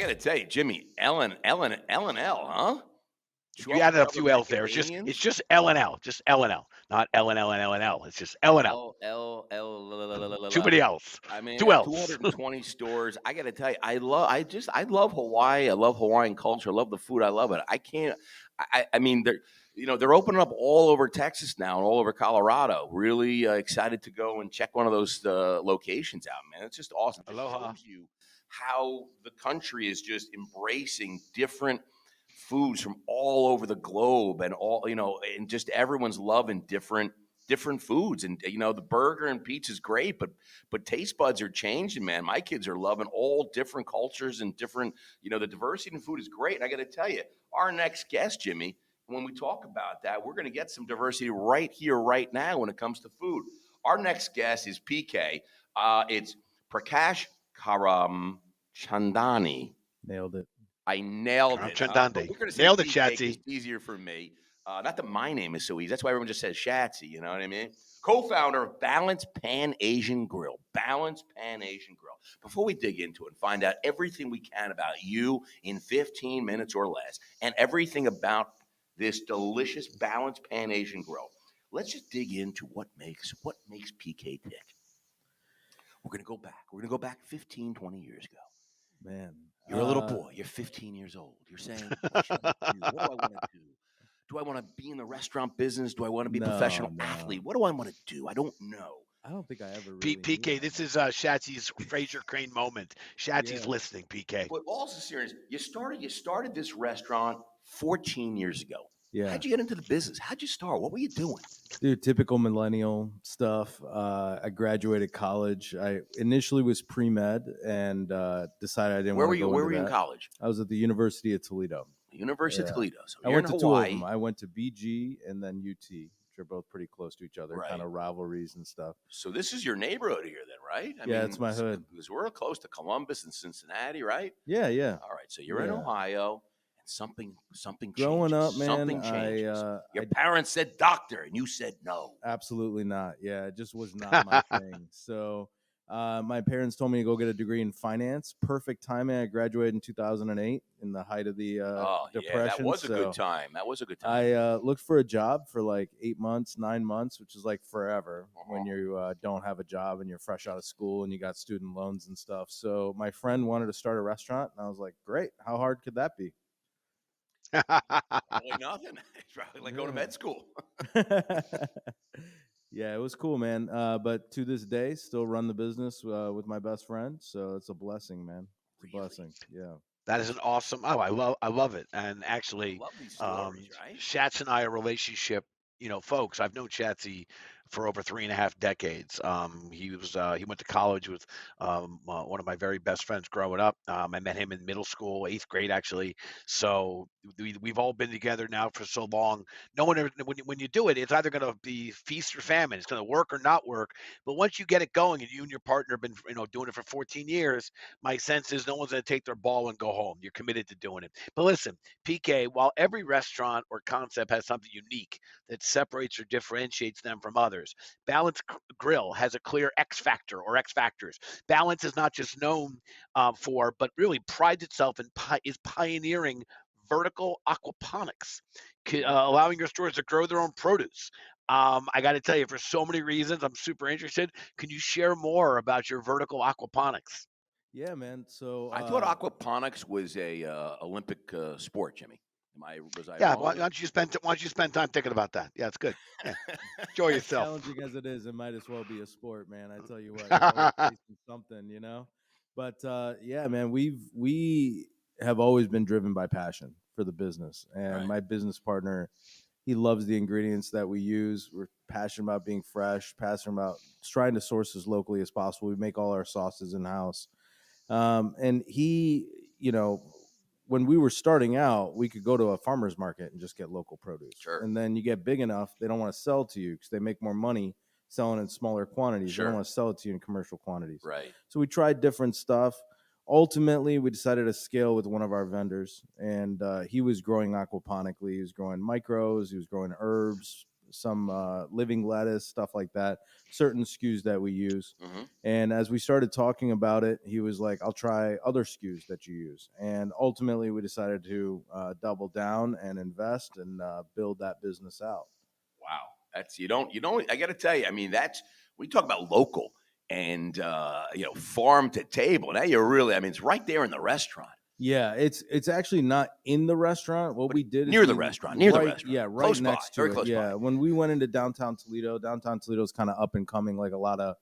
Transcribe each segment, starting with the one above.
got to tell you, Jimmy, L and L, huh? You added a Chocolate few L's there. It's just L and L, just L and L, not L and L and L and L. It's just L and L. Too many L's. I mean, Two L's. 220 stores. I got to tell you, I love Hawaii. I love Hawaiian culture. I love the food. I love it. I can't. I mean, they're opening up all over Texas now and all over Colorado. Really excited to go and check one of those locations out, man. It's just awesome. It Aloha. shows you how the country is just embracing different foods from all over the globe, and and just everyone's loving different foods. And the burger and pizza is great, but taste buds are changing, man. My kids are loving all different cultures and different, the diversity in food is great. And I got to tell you, our next guest, Jimmy, when we talk about that, we're going to get some diversity right here, right now when it comes to food. Our next guest is PK. It's Prakash Karamchandani. Nailed it. I nailed it. Karamchandani. We're going to say Nailed it, PK. Shatsy. It's easier for me. Not that my name is so easy. That's why everyone just says Shatsy. You know what I mean? Co-founder of Balance Pan Asian Grill. Balance Pan Asian Grill. Before we dig into it and find out everything we can about you in 15 minutes or less, and everything about this delicious Balance Pan Asian Grill, let's just dig into what makes PK tick. We're going to go back. We're going to go back 15, 20 years ago. Man. You're a little boy. You're 15 years old. You're saying, what should I do? What do I want to do? Do I want to be in the restaurant business? Do I want to be a professional athlete? What do I want to do? I don't know. I don't think I ever really PK, this is Shatsy's Fraser Crane moment. Shatsy's listening, PK. But also serious, you started this restaurant 14 years ago. Yeah. How'd you get into the business? How'd you start? What were you doing? Dude, typical millennial stuff. I graduated college. I initially was pre-med and decided I didn't want to go. Where were you in college? I was at the University of Toledo. University of Toledo. So I went to Hawaii. 2 of them. I went to BG and then UT, which are both pretty close to each other, kind of rivalries and stuff. So this is your neighborhood here then, right? I mean, it's my hood. Because we're close to Columbus and Cincinnati, right? Yeah. All right, so you're in Ohio. Something growing changes. up, man. Something changes. Your parents said doctor, and you said no. Absolutely not. Yeah, it just was not my thing. So my parents told me to go get a degree in finance. Perfect timing. I graduated in 2008 in the height of the depression. Yeah, that was a good time. I looked for a job for like 8 months, 9 months, which is like forever when you don't have a job and you're fresh out of school and you got student loans and stuff. So my friend wanted to start a restaurant, and I was like, great. How hard could that be? Probably nothing. It's probably like going to med school. Yeah, it was cool, man. But to this day, still run the business with my best friend. So it's a blessing, man. It's a blessing. Yeah. That is an awesome. Oh, I love it. And actually, love these stories, right? Shats and I are relationship. Folks, I've known Shatsy for over 3.5 decades. He went to college with one of my very best friends growing up. I met him in middle school, 8th grade actually. So we've all been together now for so long. No one ever, when you do it, it's either going to be feast or famine. It's going to work or not work. But once you get it going, and you and your partner have been doing it for 14 years, my sense is no one's going to take their ball and go home. You're committed to doing it. But listen, PK, while every restaurant or concept has something unique that separates or differentiates them from others, Balance Grill has a clear X factor or X factors. Balance is not just known for, but really prides itself in is pioneering vertical aquaponics, allowing your stores to grow their own produce. I got to tell you, for so many reasons, I'm super interested. Can you share more about your vertical aquaponics? Yeah, man. So I thought aquaponics was a Olympic sport, Jimmy. Was I yeah, wrong? why don't you spend time thinking about that? Yeah, it's good. Yeah. Enjoy yourself. Challenging as it is, it might as well be a sport, man. I tell you what, you're always facing something, But yeah, man, we have always been driven by passion for the business, and my business partner, he loves the ingredients that we use. We're passionate about being fresh, passionate about trying to source as locally as possible. We make all our sauces in house, and he, when we were starting out, we could go to a farmer's market and just get local produce. Sure. And then you get big enough, they don't want to sell to you because they make more money selling in smaller quantities. Sure. They don't want to sell it to you in commercial quantities. Right. So we tried different stuff. Ultimately, we decided to scale with one of our vendors, and he was growing aquaponically. He was growing micros. He was growing herbs, some living lettuce, stuff like that, certain SKUs that we use. Mm-hmm. And as we started talking about it, he was like, I'll try other SKUs that you use. And ultimately, we decided to double down and invest and build that business out. Wow. That's, you don't, I got to tell you, I mean, we talk about local and, farm to table. Now you're really, I mean, it's right there in the restaurant. Yeah, it's actually not in the restaurant. What we did near is the restaurant, near the restaurant. Yeah, right close next by, very to it. close Yeah, by. when we went into downtown Toledo is kind of up and coming, like a lot of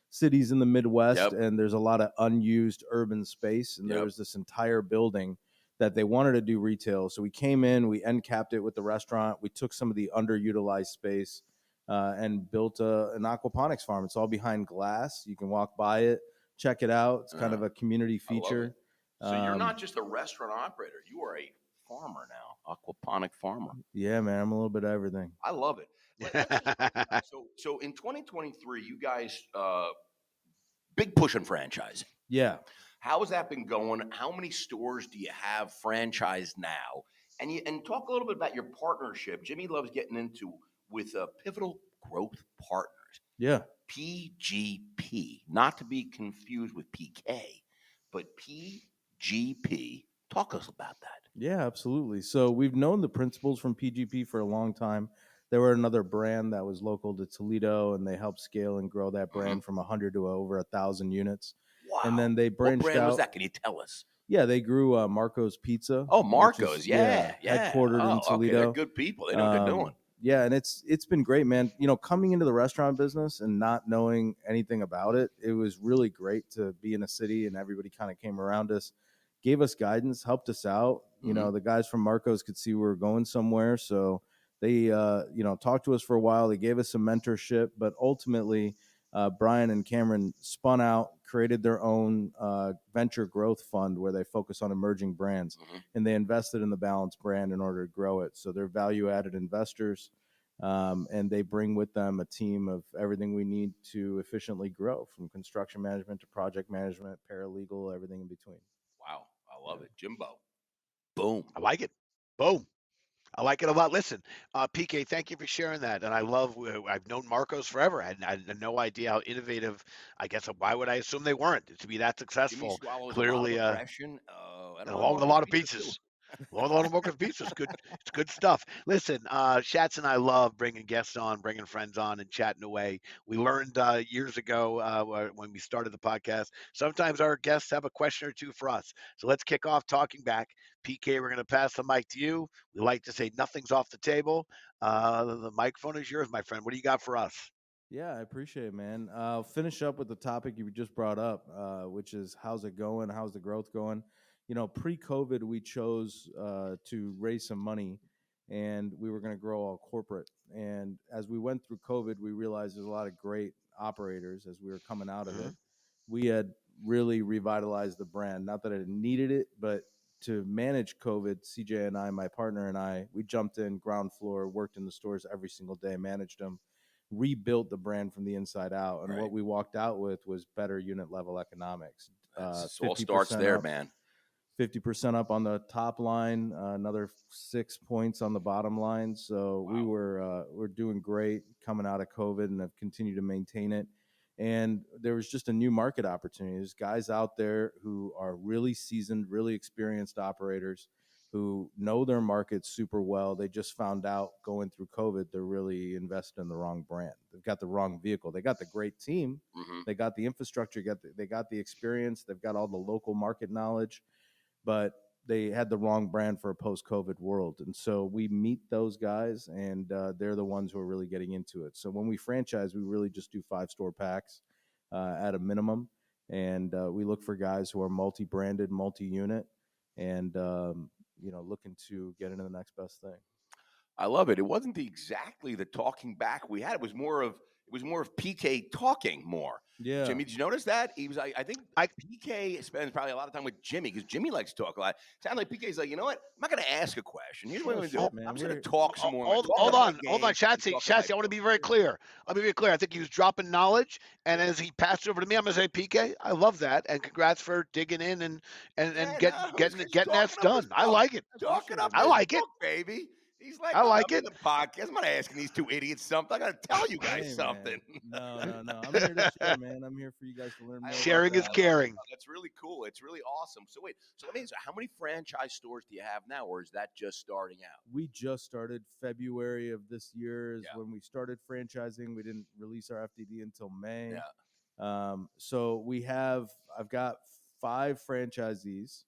cities in the Midwest, Yep. and there's a lot of unused urban space, and there Yep. was this entire building that they wanted to do retail. So we came in, we end capped it with the restaurant. We took some of the underutilized space and built an aquaponics farm. It's all behind glass. You can walk by it, check it out. It's kind of a community feature. So you're not just a restaurant operator. You are a farmer now, aquaponic farmer. Yeah, man. I'm a little bit of everything. I love it. Let's just talk about, so in 2023, you guys, big push on franchising. Yeah. How has that been going? How many stores do you have franchised now? And talk a little bit about your partnership. Jimmy loves getting into with Pivotal Growth Partners. Yeah. PGP, not to be confused with PK, but PGP. Talk to us about that. Yeah, absolutely. So we've known the principals from PGP for a long time. They were another brand that was local to Toledo, and they helped scale and grow that brand from 100 to over 1,000 units. Wow. And then they branched what brand out. was that? Can you tell us? Yeah, they grew Marco's Pizza. Oh, Marco's. Yeah. Headquartered in Toledo. Okay, they're good people. They know what they're doing. Yeah, and it's been great, man. You know, coming into the restaurant business and not knowing anything about it, it was really great to be in a city and everybody kind of came around us, gave us guidance, helped us out. You know, the guys from Marco's could see we were going somewhere, so they talked to us for a while. They gave us some mentorship, but ultimately Brian and Cameron spun out, created their own venture growth fund where they focus on emerging brands, and they invested in the Balance brand in order to grow it. So they're value-added investors, and they bring with them a team of everything we need to efficiently grow, from construction management to project management, paralegal, everything in between. Wow, I love it. Jimbo. Boom. I like it. Boom. I like it a lot. Listen, PK, thank you for sharing that. And I've known Marco's forever. I had no idea how innovative. I guess why would I assume they weren't to be that successful? Clearly, and along with a lot of pizzas. Along with Marco's pizzas. Good, it's good stuff. Listen, Schatz and I love bringing guests on, bringing friends on, and chatting away. We learned years ago when we started the podcast, sometimes our guests have a question or two for us. So let's kick off talking back. PK, we're going to pass the mic to you. We like to say nothing's off the table. The microphone is yours, my friend. What do you got for us? Yeah, I appreciate it, man. I'll finish up with the topic you just brought up, which is how's it going? How's the growth going? You know, pre-COVID, we chose to raise some money, and we were going to grow all corporate. And as we went through COVID, we realized there's a lot of great operators as we were coming out of it. We had really revitalized the brand. Not that I needed it, but to manage COVID, CJ and I, my partner and I, we jumped in ground floor, worked in the stores every single day, managed them, rebuilt the brand from the inside out. And what we walked out with was better unit level economics. It all starts there, up, man. 50% up on the top line, another 6 points on the bottom line. So we're doing great coming out of COVID and have continued to maintain it. And there was just a new market opportunity. There's guys out there who are really seasoned, really experienced operators who know their market super well. They just found out going through COVID, they're really invested in the wrong brand. They've got the wrong vehicle. They got the great team. They got the infrastructure. They got the experience. They've got all the local market knowledge, but they had the wrong brand for a post-COVID world. And so we meet those guys, and they're the ones who are really getting into it. So when we franchise, we really just do 5-store packs at a minimum. And we look for guys who are multi-branded, multi-unit, and looking to get into the next best thing. I love it. It wasn't exactly the talking back we had. It was more of PK talking more. Yeah. Jimmy, did you notice that? He was like, I think PK spends probably a lot of time with Jimmy because Jimmy likes to talk a lot. Sounds like PK's like, you know what? I'm not going to ask a question. Here's what I'm going to do. I'm just going to talk some more. Hold on, Shatsy. I want to be very clear. I think he was dropping knowledge, and as he passed it over to me, I'm going to say, PK, I love that, and congrats for digging in and getting that done. I like it. Talking up I like it, book, baby. He's like, I like I'm it. in the podcast. I'm not asking these two idiots something. I got to tell you guys Hey, something. man. No. I'm here to share, man. I'm here for you guys to learn more. Sharing is caring. That's really cool. It's really awesome. So wait, let me ask you, how many franchise stores do you have now, or is that just starting out? We just started February of this year is Yeah. when we started franchising. We didn't release our FDD until May. Yeah. So I've got 5 franchisees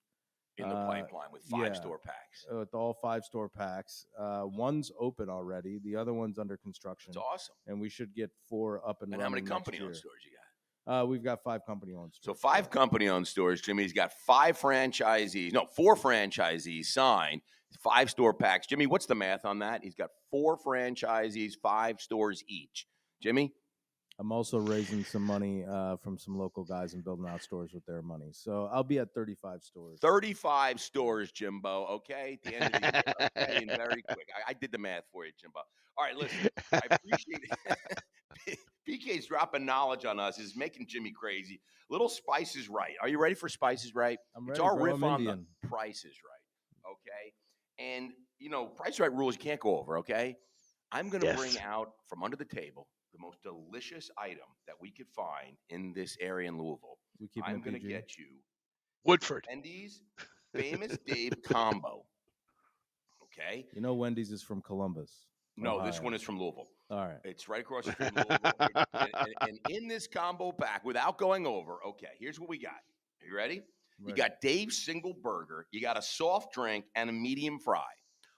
In the pipeline with 5 store packs. with all 5 store packs. One's open already. The other one's under construction. That's awesome. And we should get 4 up and running. And how many next company-owned year. stores you got? We've got 5 company-owned stores. So 5 company-owned stores. Jimmy's got 4 franchisees signed, 5 store packs. Jimmy, what's the math on that? He's got 4 franchisees, 5 stores each. Jimmy? I'm also raising some money from some local guys and building out stores with their money. So I'll be at 35 stores. 35 stores, Jimbo, okay? At the end of the year, okay? And very quick. I did the math for you, Jimbo. All right, listen, I appreciate it. PK's dropping knowledge on us is making Jimmy crazy. Little Spice is Right. Are you ready for Spice is Right? I'm It's ready, our bro. riff I'm on Indian. the Price is Right, okay? And, Price is Right rules you can't go over, okay? I'm going to bring out from under the table the most delicious item that we could find in this area in Louisville. I'm going to get you Woodford. Wendy's Famous Dave combo. Okay? You know Wendy's is from Columbus. No, Ohio. this one is from Louisville. All right. It's right across the street from Louisville. and in this combo pack, without going over, okay, here's what we got. Are you ready? You got Dave's single burger, you got a soft drink, and a medium fry.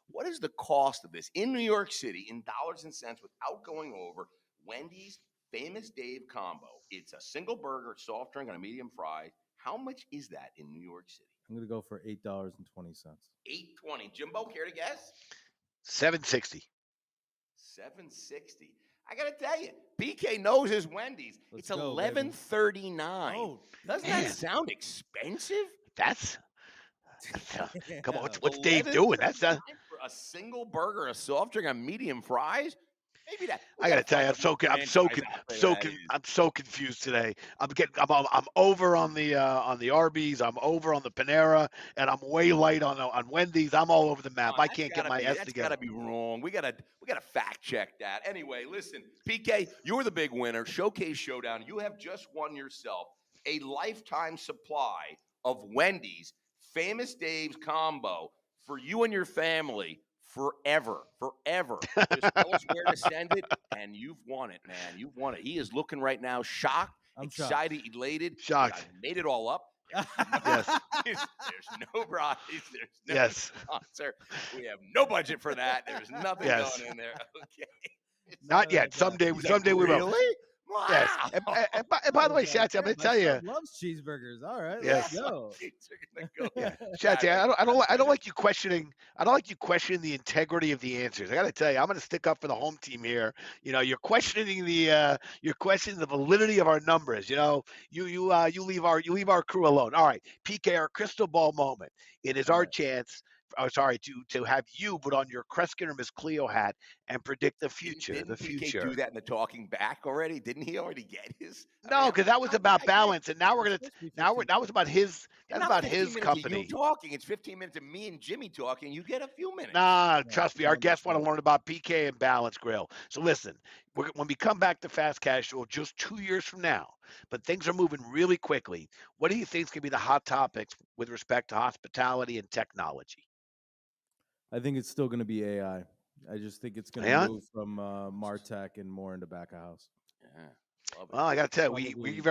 What is the cost of this in New York City in dollars and cents without going over? Wendy's Famous Dave combo. It's a single burger, soft drink, and a medium fry. How much is that in New York City? I'm going to go for $8.20. $8.20. Jimbo, care to guess? $7.60. $7.60. I got to tell you, PK knows his Wendy's. Let's it's go, $11.39. Oh, doesn't that sound expensive? That's come on. What's Dave doing? That's for a single burger, a soft drink, and medium fries. Maybe that. I gotta tell you, I'm so confused today. I'm over on the Arby's. I'm over on the Panera, and I'm way light on Wendy's. I'm all over the map. I can't get my S together. That's gotta be wrong. We gotta fact check that. Anyway, listen, PK, you're the big winner. Showcase Showdown. You have just won yourself a lifetime supply of Wendy's Famous Dave's combo for you and your family. Forever. Just tell us where to send it, and you've won it, man. You've won it. He is looking right now, shocked, excited, elated. Shocked. I made it all up. Yes. There's no prize. There's no sponsor. We have no budget for that. There's nothing going in there. Okay. Not yet. Someday we will. Really? Wow. Yes. And by the way, Schatzberg, I'm going to tell you. Loves cheeseburgers. All right. Yes. Let's go. Schatzberg, I don't like you questioning. I don't like you questioning the integrity of the answers. I got to tell you, I'm going to stick up for the home team here. You're questioning the validity of our numbers. You leave our crew alone. All right, PK, our crystal ball moment. It is our chance. To have you put on your Kreskin or Miss Cleo hat and predict the future. Didn't PK do that in the talking back already? Didn't he already get his? No, because that was about balance, and now that was about his. That's about his company. You talking? It's 15 minutes of me and Jimmy talking. You get a few minutes. Nah, trust me. Our guests want to learn about PK and balance, Grille. So listen, when we come back to Fast Casual just 2 years from now, but things are moving really quickly. What do you think is going to be the hot topics with respect to hospitality and technology? I think it's still going to be AI. I just think it's going to move from MarTech and more into back of house. Yeah. Well, I got to tell you,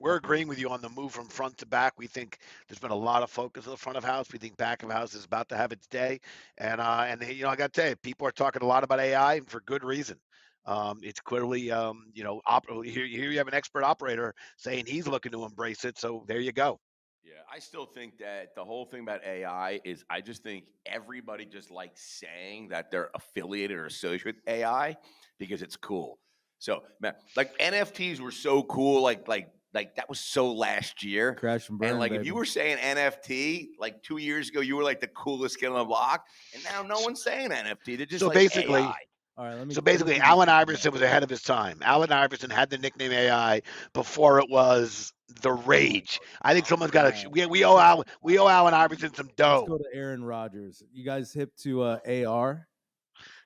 we're agreeing with you on the move from front to back. We think there's been a lot of focus on the front of house. We think back of house is about to have its day. And I got to tell you, people are talking a lot about AI and for good reason. It's clearly, here you have an expert operator saying he's looking to embrace it. So there you go. Yeah, I still think that the whole thing about AI is I just think everybody just likes saying that they're affiliated or associated with AI because it's cool. So, man, like NFTs were so cool, like that was so last year. Crash and burn, and baby. If you were saying NFT like 2 years ago, you were like the coolest kid on the block, and now no one's saying NFT. They're just basically AI. All right, so basically, Allen Iverson was ahead of his time. Allen Iverson had the nickname AI before it was the rage. I think someone's got to. We owe Allen Iverson some dough. Let's go to Aaron Rodgers. You guys hip to AR?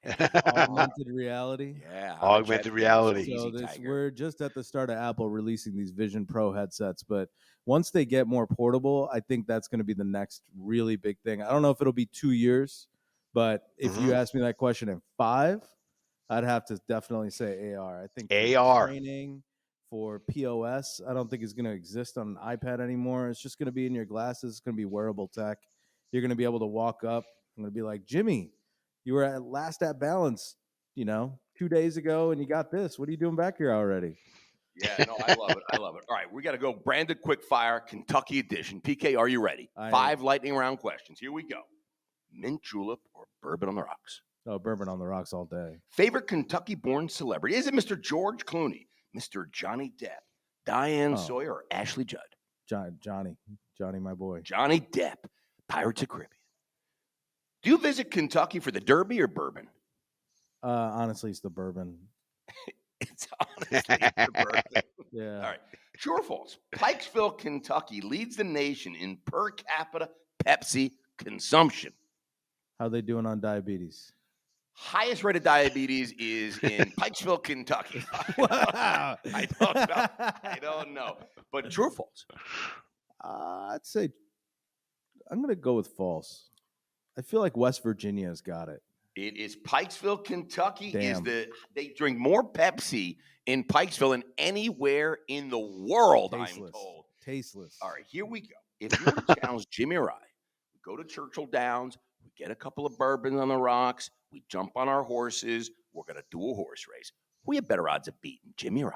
Augmented reality. Yeah, Augmented reality. So Easy, Tiger. we're just at the start of Apple releasing these Vision Pro headsets, but once they get more portable, I think that's going to be the next really big thing. I don't know if it'll be 2 years, but if you ask me that question in 5, I'd have to definitely say AR. I think for AR. training, for POS, I don't think it's going to exist on an iPad anymore. It's just going to be in your glasses. It's going to be wearable tech. You're going to be able to walk up. I'm going to be like, Jimmy, you were at balance, 2 days ago, and you got this. What are you doing back here already? Yeah, no, I love it. I love it. All right, we got to go. Branded quick fire, Kentucky edition. PK, are you ready? 5 lightning round questions. Here we go. Mint julep or bourbon on the rocks? Oh, bourbon on the rocks all day. Favorite Kentucky-born celebrity? Is it Mr. George Clooney, Mr. Johnny Depp, Diane Sawyer, or Ashley Judd? Johnny, my boy. Johnny Depp, Pirates of the Caribbean. Do you visit Kentucky for the Derby or bourbon? Honestly, it's the bourbon. It's honestly the bourbon. Yeah. All right. True or false? Pikesville, Kentucky leads the nation in per capita Pepsi consumption. How are they doing on diabetes? Highest rate of diabetes is in Pikesville, Kentucky. Wow. I don't know. But true or false? I'd say I'm going to go with false. I feel like West Virginia has got it. It is Pikesville, Kentucky. Damn. They drink more Pepsi in Pikesville than anywhere in the world, Tasteless. I'm told. Tasteless. All right, here we go. If you were to challenge Jimmy or I, we go to Churchill Downs, we get a couple of bourbons on the rocks, we jump on our horses, we're going to do a horse race. We have better odds of beating Jimmy or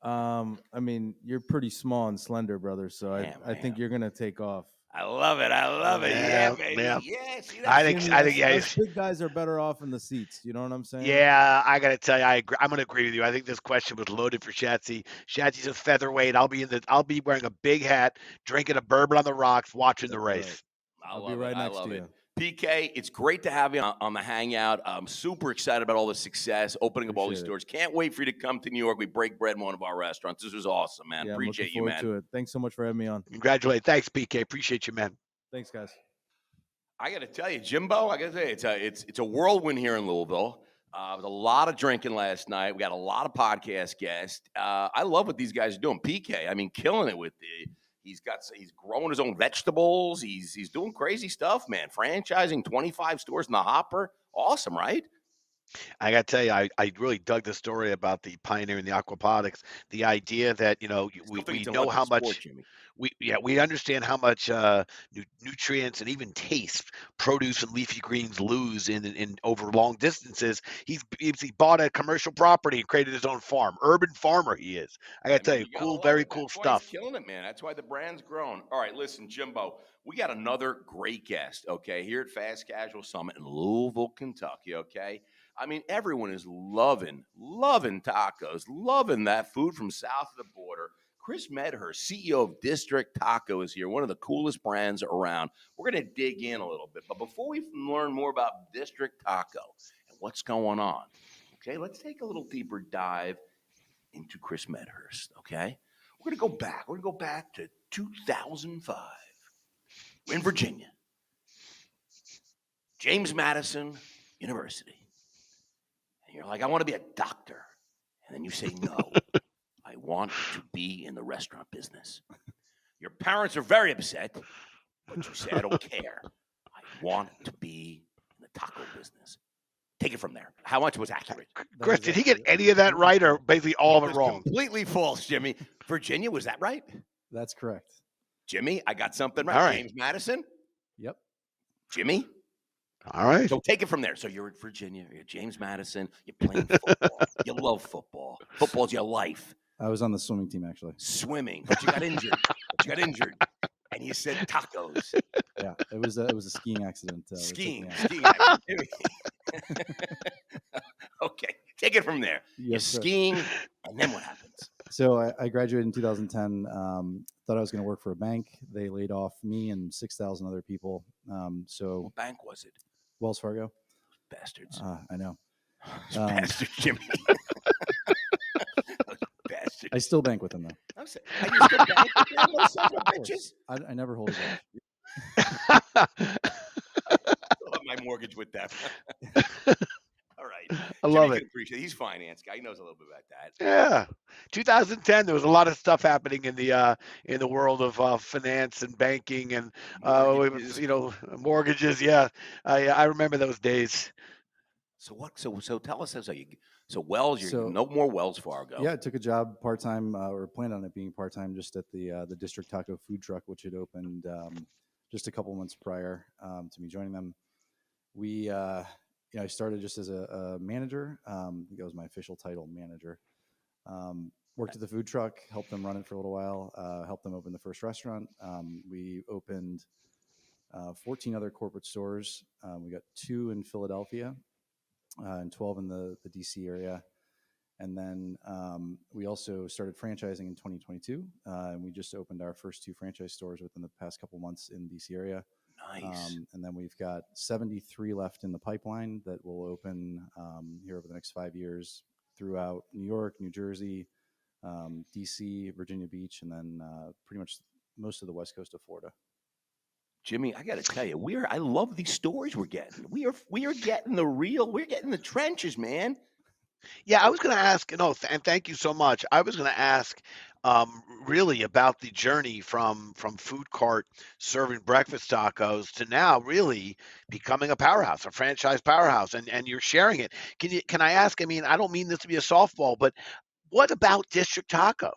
I. I mean, you're pretty small and slender, brother, so I think you're going to take off. I love it. I love it. Yeah, baby. Yeah. Yeah, see, I think, yeah. Big guys are better off in the seats. You know what I'm saying? Yeah, I got to tell you, I agree. I'm going to agree with you. I think this question was loaded for Shatsy. Shatsy's a featherweight. I'll be wearing a big hat, drinking a bourbon on the rocks, watching the race. I'll be right next to you. PK, it's great to have you on the Hangout. I'm super excited about all the success, opening up all these stores. Can't wait for you to come to New York. We break bread in one of our restaurants. This was awesome, man. Yeah, Appreciate you, man. To it. Thanks so much for having me on. Congratulations. Thanks, PK. Appreciate you, man. Thanks, guys. I got to tell you, Jimbo, it's a whirlwind here in Louisville. There was a lot of drinking last night. We got a lot of podcast guests. I love what these guys are doing. PK, I mean, killing it with he's growing his own vegetables. He's doing crazy stuff, man. Franchising 25 stores in the hopper. Awesome, right? I got to tell you, I really dug the story about the pioneering the aquaponics. The idea that we know how much we understand how much nutrients and even taste produce and leafy greens lose in over long distances. He bought a commercial property and created his own farm. Urban farmer he is. I got to tell you, very cool stuff. He's killing it, man. That's why the brand's grown. All right, listen, Jimbo, we got another great guest, okay, here at Fast Casual Summit in Louisville, Kentucky, okay? I mean, everyone is loving tacos, loving that food from south of the border. Chris Medhurst, CEO of District Taco, is here, one of the coolest brands around. We're going to dig in a little bit. But before we learn more about District Taco and what's going on, okay, let's take a little deeper dive into Chris Medhurst, okay? We're going to go back. We're going to go back to 2005. We're in Virginia. James Madison University. And you're like, I want to be a doctor. And then you say, no, I want to be in the restaurant business. Your parents are very upset, but you say, I don't care. I want to be in the taco business. Take it from there. How much was accurate? Chris, did he get any of that right or basically all of it wrong? Completely false, Jimmy. Virginia, was that right? That's correct. Jimmy, I got something right. All right. James Madison? Yep. Jimmy? All right. So take it from there. So you're at Virginia. You're at James Madison. You're playing football. You love football. Football's your life. I was on the swimming team, actually. Swimming. But you got injured. And you said tacos. Yeah, it was a skiing accident. Skiing accident. Okay. Take it from there. You're skiing, and then what happens? So I graduated in 2010. Thought I was going to work for a bank. They laid off me and 6,000 other people. What bank was it? Wells Fargo. Bastards. I know. Bastards, Jimmy. Bastards. I still bank with them, though. I'm saying, I still bank with them, those sons of bitches. I never hold a grudge. My mortgage mortgage with them. All right. I Jimmy love can it. appreciate it. He's finance guy. He knows a little bit about that. Yeah. 2010, there was a lot of stuff happening in the world of finance and banking and Mortgages. mortgages. Yeah, I remember those days. So what? So tell us. So Wells, you're So no more Wells Fargo. yeah, I took a job part time, or planned on it being part time, just at the District Taco food truck, which had opened just a couple months prior to me joining them. We, I started just as a manager. I think that was my official title, manager. Worked at the food truck, helped them run it for a little while, helped them open the first restaurant. We opened 14 other corporate stores. We got 2 in Philadelphia and 12 in the DC area. And then we also started franchising in 2022. And we just opened our first 2 franchise stores within the past couple months in the DC area. Nice. And then we've got 73 left in the pipeline that will open here over the next 5 years throughout New York, New Jersey, DC, Virginia Beach, and then pretty much most of the west coast of Florida. Jimmy, I got to tell you, I love these stories we're getting. We are getting we're getting the trenches, man. Yeah, I was going to ask, and thank you so much. I was going to ask really about the journey from food cart serving breakfast tacos to now really becoming a powerhouse, a franchise powerhouse, and you're sharing it. Can I ask, I mean, I don't mean this to be a softball, but what about District Taco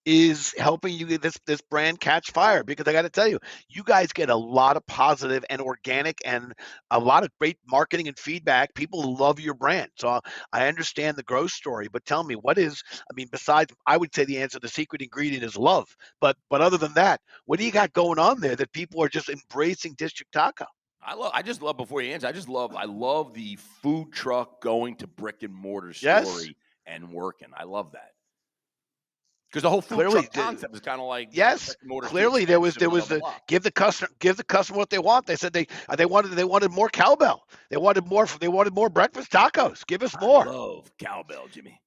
is helping you get this brand catch fire? Because I got to tell you, you guys get a lot of positive and organic and a lot of great marketing and feedback. People love your brand. So I understand the growth story, but tell me besides, I would say the answer, the secret ingredient is love. But other than that, what do you got going on there that people are just embracing District Taco? I just love, before you answer, I love the food truck going to brick and mortar Yes. story and working. I love that. Because the whole food Clearly, truck concept is kind of like yes. brick and mortar too Clearly, there was expensive, blah, blah, the blah. give the customer what they want. They said they wanted more cowbell. They wanted more breakfast tacos. Give us more. I love cowbell, Jimmy.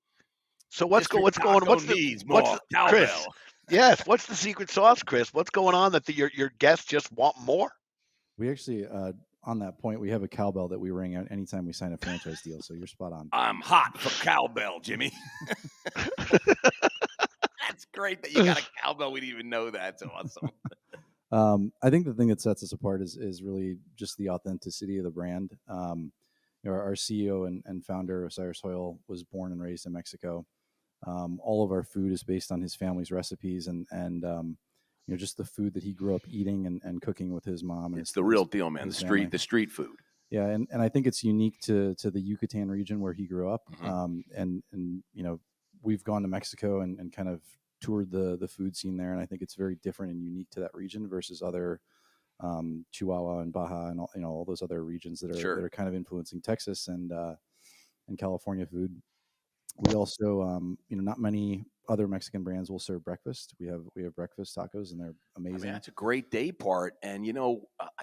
So what's going on? What's more cowbell? Chris? Yes. What's the secret sauce, Chris? What's going on that your guests just want more? We actually, on that point, we have a cowbell that we ring out anytime we sign a franchise deal. So you're spot on. I'm hot for cowbell, Jimmy. That's great that you got a cowbell. We didn't even know that. So awesome. I think the thing that sets us apart is really just the authenticity of the brand. Our CEO and founder, Cyrus Hoyle, was born and raised in Mexico. All of our food is based on his family's recipes and just the food that he grew up eating and cooking with his mom. And it's the real deal, man. The street food. Yeah, and I think it's unique to the Yucatan region where he grew up. Mm-hmm. And we've gone to Mexico and kind of toured the food scene there, and I think it's very different and unique to that region versus other Chihuahua and Baja and all those other regions that are kind of influencing Texas and California food. We also not many other Mexican brands will serve breakfast. We have breakfast tacos, and they're amazing. That's a great day part, and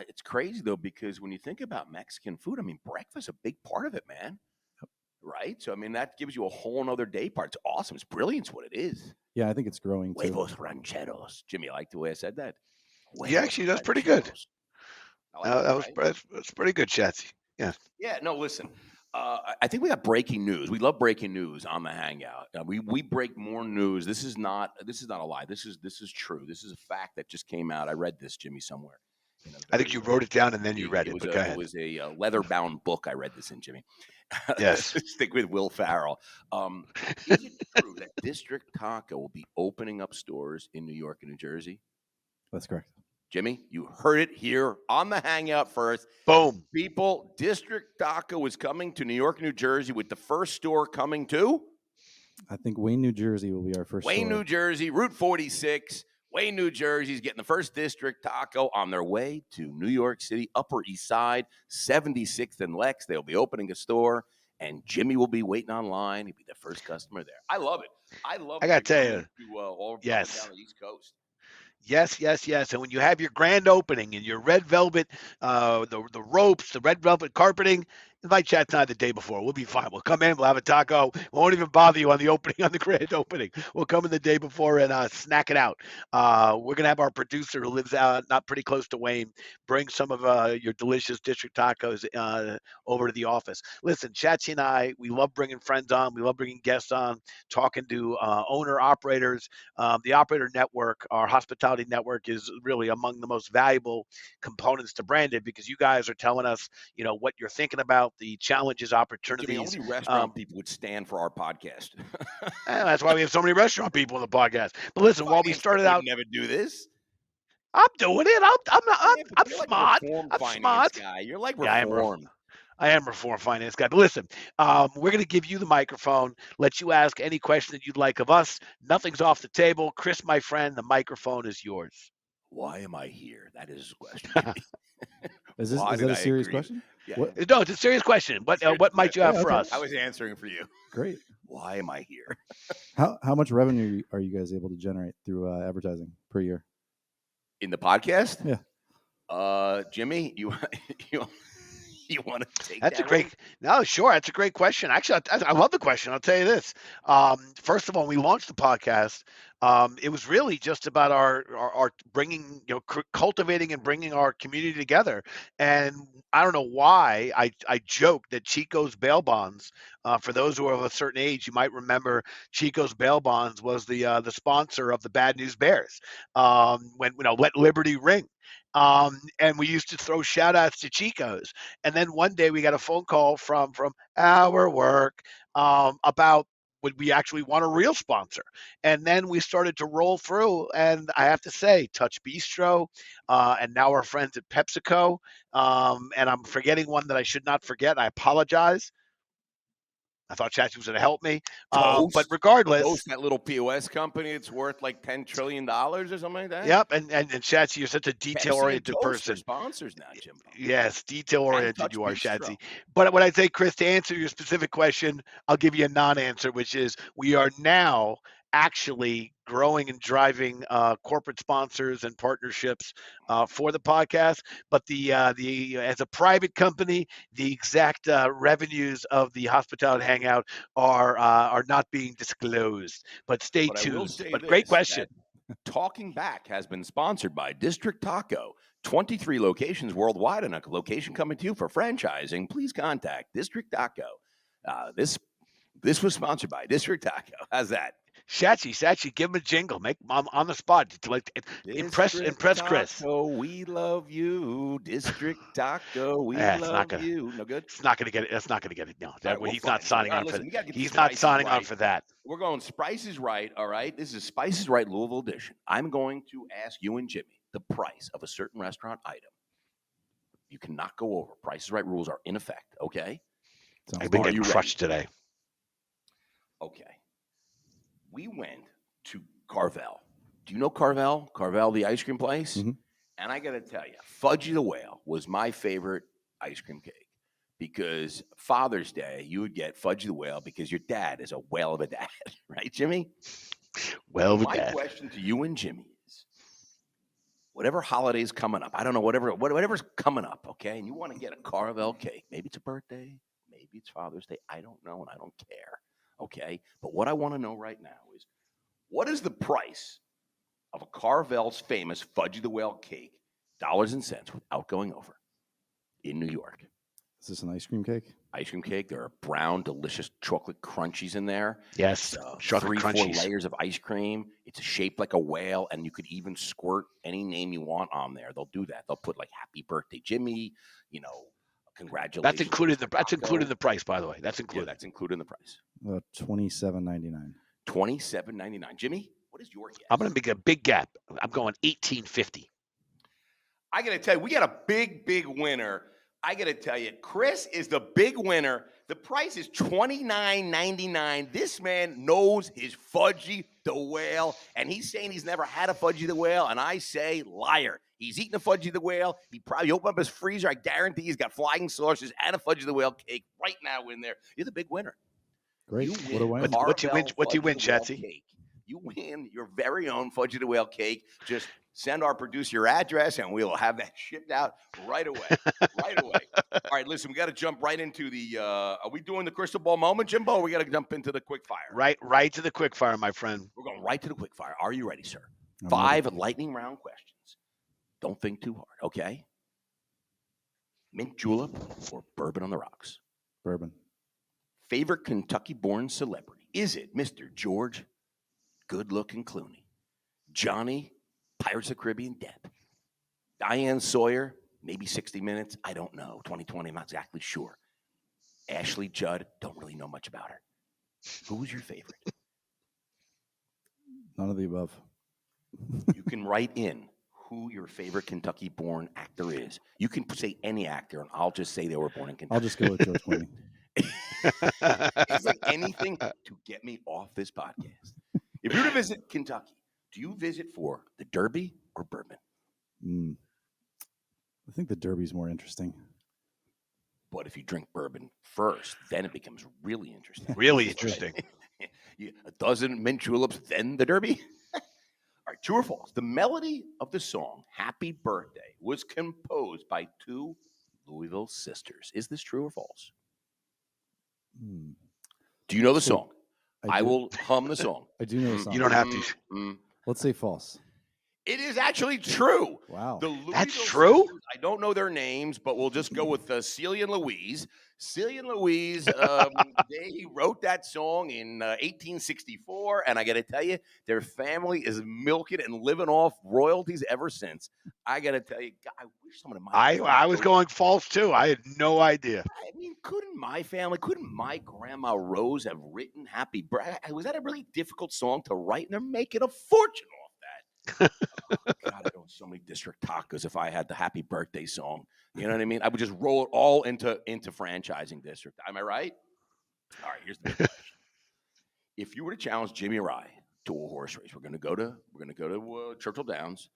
it's crazy though, because when you think about Mexican food, breakfast is a big part of it, man. Right? So, that gives you a whole nother day part. It's awesome. It's brilliant. It's what it is. Yeah, I think it's growing too. Huevos rancheros. Jimmy, I like the way I said that. Yeah, actually, that's pretty good. That's pretty good, Shatsy. Yeah. Yeah, no, listen. I think we got breaking news. We love breaking news on the Hangout. We break more news. This is not a lie. This is true. This is a fact that just came out. I read this, Jimmy, somewhere. I think you wrote it down and then you read it. It was a leather-bound book. I read this in, Jimmy. Yes. Stick with Will Farrell. Is it true that District Taco will be opening up stores in New York and New Jersey? That's correct. Jimmy, you heard it here on the Hangout first. Boom. People, District Taco is coming to New York and New Jersey, with the first store coming to? I think Wayne, New Jersey will be our first Wayne, store. New Jersey, Route 46. Wayne, New Jersey is getting the first District Taco on their way to New York City, Upper East Side, 76th and Lex. They'll be opening a store, and Jimmy will be waiting online. He'll be the first customer there. I love it. I got to tell you. Yes. Down the East Coast. Yes. And when you have your grand opening and your red velvet, the ropes, the red velvet carpeting, invite Chad tonight the day before. We'll be fine. We'll come in. We'll have a taco. We won't even bother you on the opening, on the grand opening. We'll come in the day before and snack it out. We're gonna have our producer who lives out not pretty close to Wayne bring some of your delicious district tacos over to the office. Listen, Chatsy and I, we love bringing friends on. We love bringing guests on, talking to owner operators. The operator network, our hospitality network, is really among the most valuable components to Branded, because you guys are telling us, what you're thinking about, the challenges, opportunities. Jimmy, only restaurant people would stand for our podcast. That's why we have so many restaurant people on the podcast. But listen, while we started out, never do this. I'm doing it. I'm You're smart. Like I'm finance smart. guy. You're like Yeah, reform. I am reform finance guy. But listen, we're going to give you the microphone, let you ask any question that you'd like of us. Nothing's off the table. Chris, my friend, the microphone is yours. Why am I here? That is the question, Jimmy. Is that a serious question? Yeah. No, it's a serious question. What might you have for us? I was answering for you. Great. Why am I here? How much revenue are you guys able to generate through advertising per year? In the podcast? Yeah. Jimmy, you want to take That's that a great. one? No, sure. That's a great question. Actually, I love the question. I'll tell you this. First of all, when we launched the podcast, it was really just about our bringing, cultivating and bringing our community together. And I don't know why I joked that Chico's Bail Bonds. For those who are of a certain age, you might remember Chico's Bail Bonds was the sponsor of the Bad News Bears. When Let Liberty Ring. And we used to throw shout outs to Chico's. And then one day we got a phone call from our work about would we actually want a real sponsor. And then we started to roll through, and I have to say, Touch Bistro, and now our friends at PepsiCo, and I'm forgetting one that I should not forget. I apologize. I thought Chatsy was going to help me. But regardless. Toast, that little POS company, it's worth like $10 trillion or something like that. Yep. And Chatsy, you're such a detail-oriented person. Sponsors now, Jim. Yes, detail-oriented you are, Chatsy. But when I say, Chris, to answer your specific question, I'll give you a non-answer, which is we are now actually growing and driving corporate sponsors and partnerships for the podcast. But the as a private company, the exact revenues of the Hospitality Hangout are not being disclosed. But stay tuned. But great question. Talking Back has been sponsored by District Taco. 23 locations worldwide, and a location coming to you for franchising. Please contact District Taco. This was sponsored by District Taco. How's that? Schatsy, give him a jingle. Make on the spot. Impress Chris. Taco, we love you. District Taco, we love you. No good. It's not going to get it. That's not going to get it. No, he's not signing on for that. He's not signing on for that. We're going Spice is Right. All right. This is Spice is Right Louisville edition. I'm going to ask you and Jimmy the price of a certain restaurant item. You cannot go over. Price is Right rules are in effect. Okay. I've been getting crushed today. Okay. We went to Carvel. Do you know Carvel? Carvel, the ice cream place? Mm-hmm. And I got to tell you, Fudgy the Whale was my favorite ice cream cake, because Father's Day, you would get Fudgy the Whale because your dad is a whale of a dad. Right, Jimmy? My question to you and Jimmy is, whatever holiday's coming up, I don't know, whatever's coming up, okay, and you want to get a Carvel cake, maybe it's a birthday, maybe it's Father's Day, I don't know, and I don't care. Okay, but what I want to know right now is, what is the price of a Carvel's famous Fudgy the Whale cake, dollars and cents, without going over, in New York? Is this an ice cream cake? Ice cream cake. There are brown, delicious chocolate crunchies in there. Yes, chocolate 3-4 crunchies. layers of ice cream. It's shaped like a whale, and you could even squirt any name you want on there. They'll do that. They'll put like "Happy Birthday, Jimmy." Congratulations. That's included in the price, by the way. That's included. Yeah, that's included in the price. $27.99. $27.99. Jimmy, what is your guess? I'm going to make a big gap. I'm going $18.50. I got to tell you, we got a big winner. I got to tell you, Chris is the big winner. The price is $29.99. This man knows his Fudgy the Whale, and he's saying he's never had a Fudgy the Whale, and I say liar. He's eating a Fudgy the Whale. He probably opened up his freezer. I guarantee he's got flying saucers and a Fudgy the Whale cake right now in there. You're the big winner. Great. What a win. What do you win, Chatsy? You win your very own Fudgy the Whale cake. Just Send our producer your address, and we'll have that shipped out right away. Right away. All right, listen, we got to jump right into the. Are we doing the crystal ball moment, Jimbo? Or we got to jump into the quick fire. Right to the quick fire, my friend. We're going right to the quick fire. Are you ready, sir? I'm 5 ready. lightning round questions. Don't think too hard, okay? Mint julep or bourbon on the rocks? Bourbon. Favorite Kentucky-born celebrity? Is it Mr. George Good-Looking Clooney, Johnny Pirates of the Caribbean Depp, Diane Sawyer, maybe 60 Minutes, I don't know, 2020, I'm not exactly sure. Ashley Judd, don't really know much about her. Who's your favorite? None of the above. You can write in who your favorite Kentucky-born actor is. You can say any actor, and I'll just say they were born in Kentucky. I'll just go with George Clooney. It's like anything to get me off this podcast. If you were to visit Kentucky, do you visit for the Derby or bourbon? I think the Derby's more interesting. But if you drink bourbon first, then it becomes really interesting. Really interesting. A dozen mint juleps, then the Derby? All right, true or false? The melody of the song Happy Birthday was composed by 2 Louisville sisters. Is this true or false? Do you know the song? I will hum the song. I do know the song. You don't have to. Let's say false. It is actually true. Wow. The Louisville That's true? sisters, I don't know their names, but we'll just go with Celia and Louise. Celia and Louise, they wrote that song in 1864, and I got to tell you, their family is milking and living off royalties ever since. I got to tell you, I wish someone in my I was going false too. I had no idea. I mean, couldn't my grandma Rose have written Happy Birthday? Was that a really difficult song to write? And they're making a fortune off that. Oh, God, I'd own so many district tacos if I had the Happy Birthday song. You know what I mean? I would just roll it all into franchising district. Am I right? All right, here's the big question. If you were to challenge Jimmy Rye to a horse race, we're gonna go to Churchill Downs.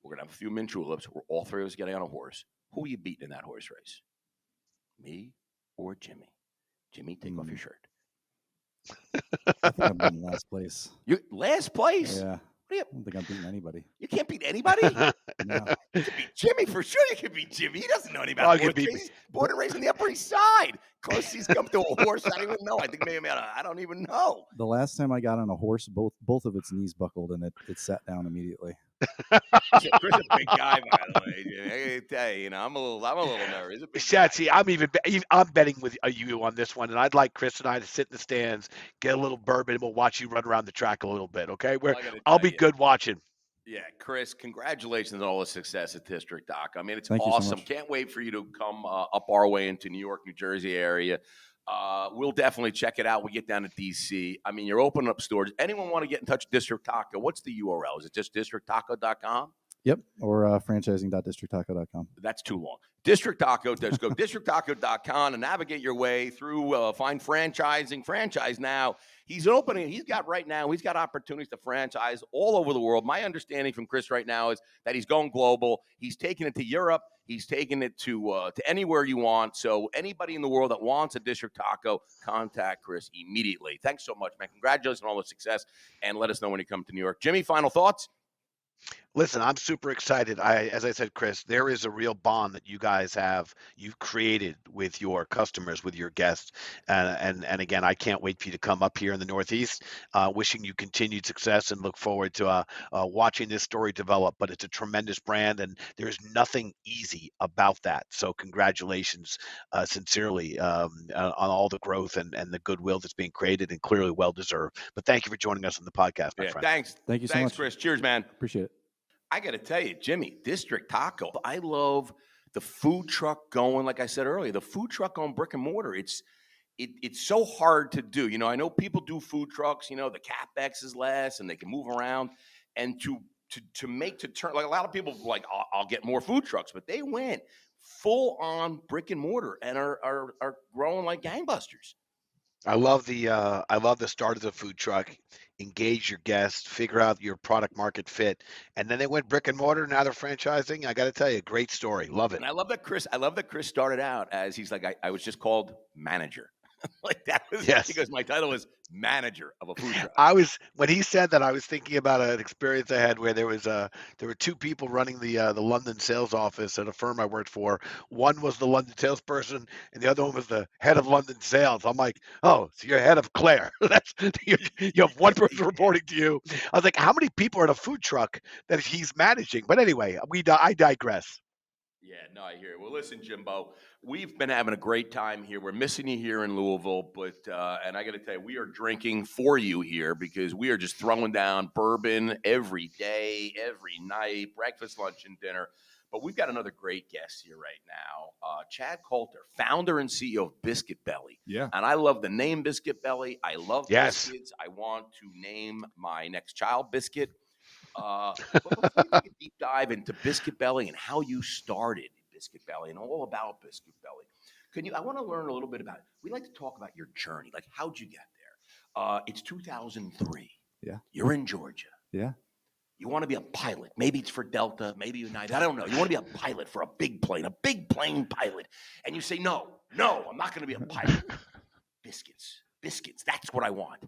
We're gonna have a few mint juleps. We're all 3 of us getting on a horse. Who are you beating in that horse race? Me or Jimmy? Jimmy, take off your shirt. I think I'm in last place. You last place? Yeah. What are you? I don't think I'm beating anybody. You can't beat anybody. No. You can beat Jimmy for sure. You can beat Jimmy. He doesn't know anything Oh, I about could horse beat races. Born and raised on the Upper East Side. Closest he's come to a horse, I don't even know. I think maybe I don't even know. The last time I got on a horse, both of its knees buckled and it sat down immediately. Chris is a big guy, by the way. I gotta tell you, I'm a little nervous. He's a big Shatsy, guy. I'm betting with you on this one, and I'd like Chris and I to sit in the stands, get a little bourbon, and we'll watch you run around the track a little bit. Okay, I'll be good watching. Yeah, Chris, congratulations on all the success at District Doc. I mean, it's Thank you so awesome. much. Can't wait for you to come up our way into New York, New Jersey area. We'll definitely check it out. We get down to DC. I mean, you're opening up stores. Anyone want to get in touch with District Taco? What's the URL? Is it just districttaco.com? Yep. Or franchising.districttaco.com. That's too long. District Taco. Just go districttaco.com and navigate your way through. Find franchising. Franchise now. He's opening. He's got opportunities to franchise all over the world. My understanding from Chris right now is that he's going global. He's taking it to Europe. He's taking it to anywhere you want. So anybody in the world that wants a District Taco, contact Chris immediately. Thanks so much, man. Congratulations on all the success, and let us know when you come to New York. Jimmy, final thoughts? Listen, I'm super excited. As I said, Chris, there is a real bond that you've created with your customers, with your guests. And again, I can't wait for you to come up here in the Northeast. Wishing you continued success and look forward to watching this story develop. But it's a tremendous brand, and there's nothing easy about that. So congratulations, sincerely, on all the growth and the goodwill that's being created, and clearly well-deserved. But thank you for joining us on the podcast, my friend. Thanks. Thank you so Thanks, much. Chris. Cheers, man. Appreciate it. I got to tell you, Jimmy, District Taco, I love the food truck going, like I said earlier, the food truck on brick and mortar. It's so hard to do. You know, I know people do food trucks, you know, the CapEx is less and they can move around. And to turn, like a lot of people like, I'll get more food trucks, but they went full on brick and mortar and are growing like gangbusters. I love the start of the food truck. Engage your guests, figure out your product market fit, and then they went brick and mortar. Now they're franchising. I got to tell you, great story. Love it. And I love that Chris started out as he's like, I was just called manager. Like that was, Yes. he goes, my title is manager of a food truck. When he said that, I was thinking about an experience I had where there were two people running the London sales office at a firm I worked for. One was the London salesperson, and the other one was the head of London sales. I'm like, oh, so you're head of Claire. That's you have one person reporting to you. I was like, how many people are in a food truck that he's managing? But anyway, I digress. Yeah, no, I hear it. Well, listen, Jimbo, we've been having a great time here. We're missing you here in Louisville, but and I got to tell you, we are drinking for you here because we are just throwing down bourbon every day, every night, breakfast, lunch, and dinner. But we've got another great guest here right now, Chad Coulter, founder and CEO of Biscuit Belly. Yeah. And I love the name Biscuit Belly. I love Yes. biscuits. I want to name my next child Biscuit. But before we take a deep dive into Biscuit Belly and how you started Biscuit Belly and all about Biscuit Belly, I want to learn a little bit about it. We like to talk about your journey. Like, how'd you get there? It's 2003. Yeah. You're in Georgia. Yeah. You want to be a pilot. Maybe it's for Delta, maybe United. I don't know. You want to be a pilot for a big plane pilot. And you say, no, I'm not going to be a pilot. Biscuits. That's what I want.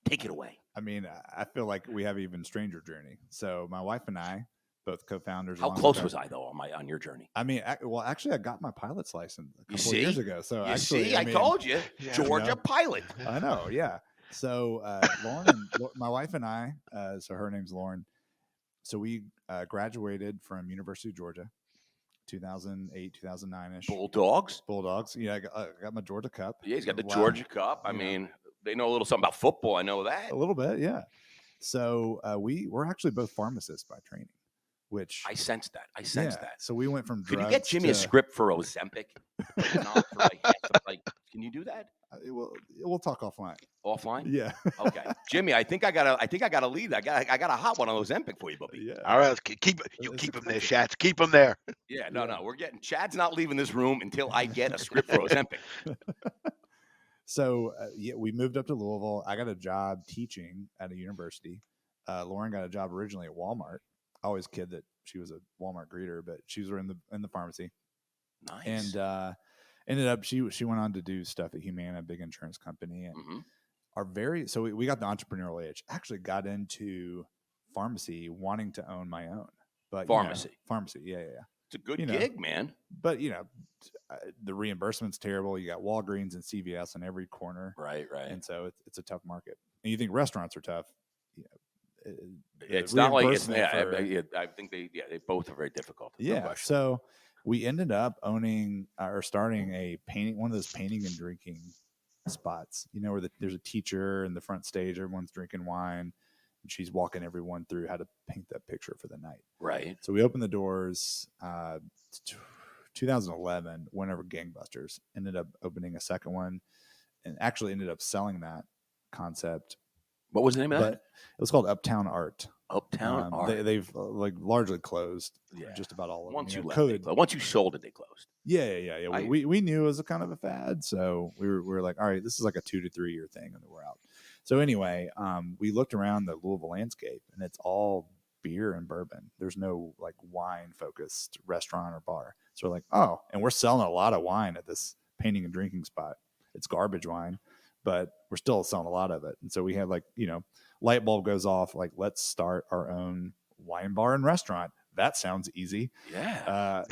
Take it away. I mean, I feel like we have an even stranger journey. So my wife and I, both co-founders. How close was I though on your journey? I mean, actually, I got my pilot's license a couple of years ago. So I told you, Georgia pilot. I know, yeah. So Lauren, my wife and I, so her name's Lauren. So we graduated from University of Georgia, 2008, 2009-ish. Bulldogs. Yeah, I got my Georgia Cup. Yeah, he's got the Georgia Cup. I mean, they know a little something about football. I know that. A little bit, yeah. So we're actually both pharmacists by training, which I sensed that. So we went from drugs. Could you get Jimmy a script for Ozempic? Not for can you do that? We'll talk offline. Offline? Yeah. Okay, Jimmy. I think I gotta leave. I got a hot one on Ozempic for you, Bubby. Yeah. All right, keep him there, Schatz. Keep him there. Yeah. No. We're getting Chad's not leaving this room until I get a script for Ozempic. So we moved up to Louisville. I got a job teaching at a university. Lauren got a job originally at Walmart. I always kid that she was a Walmart greeter, but she was in the pharmacy. Nice. And ended up she went on to do stuff at Humana, a big insurance company, and so we got the entrepreneurial itch. Actually got into pharmacy wanting to own my own. But pharmacy, yeah. It's a good gig, man. But the reimbursement's terrible. You got Walgreens and CVS on every corner. Right. And so it's a tough market. And you think restaurants are tough. It's not like it's. I think they both are very difficult. Yeah. So we ended up owning or starting one of those painting and drinking spots. Where there's a teacher in the front stage, everyone's drinking wine, and she's walking everyone through how to paint that picture for the night. Right. So we opened the doors. 2011, went over gangbusters. Ended up opening a second one, and actually ended up selling that concept. What was the name of that? It was called Uptown Art. Uptown Art. They've largely closed. Yeah. Just about all of Once them. Once you sold it, they closed. Yeah. We knew it was a kind of a fad, so we were like, all right, this is like a 2 to 3 year thing, and then we're out. So anyway, we looked around the Louisville landscape, and it's all beer and bourbon. There's no like wine focused restaurant or bar. So we're like, oh, and we're selling a lot of wine at this painting and drinking spot. It's garbage wine, but we're still selling a lot of it. And so we had light bulb goes off, like, let's start our own wine bar and restaurant. That sounds easy. Yeah.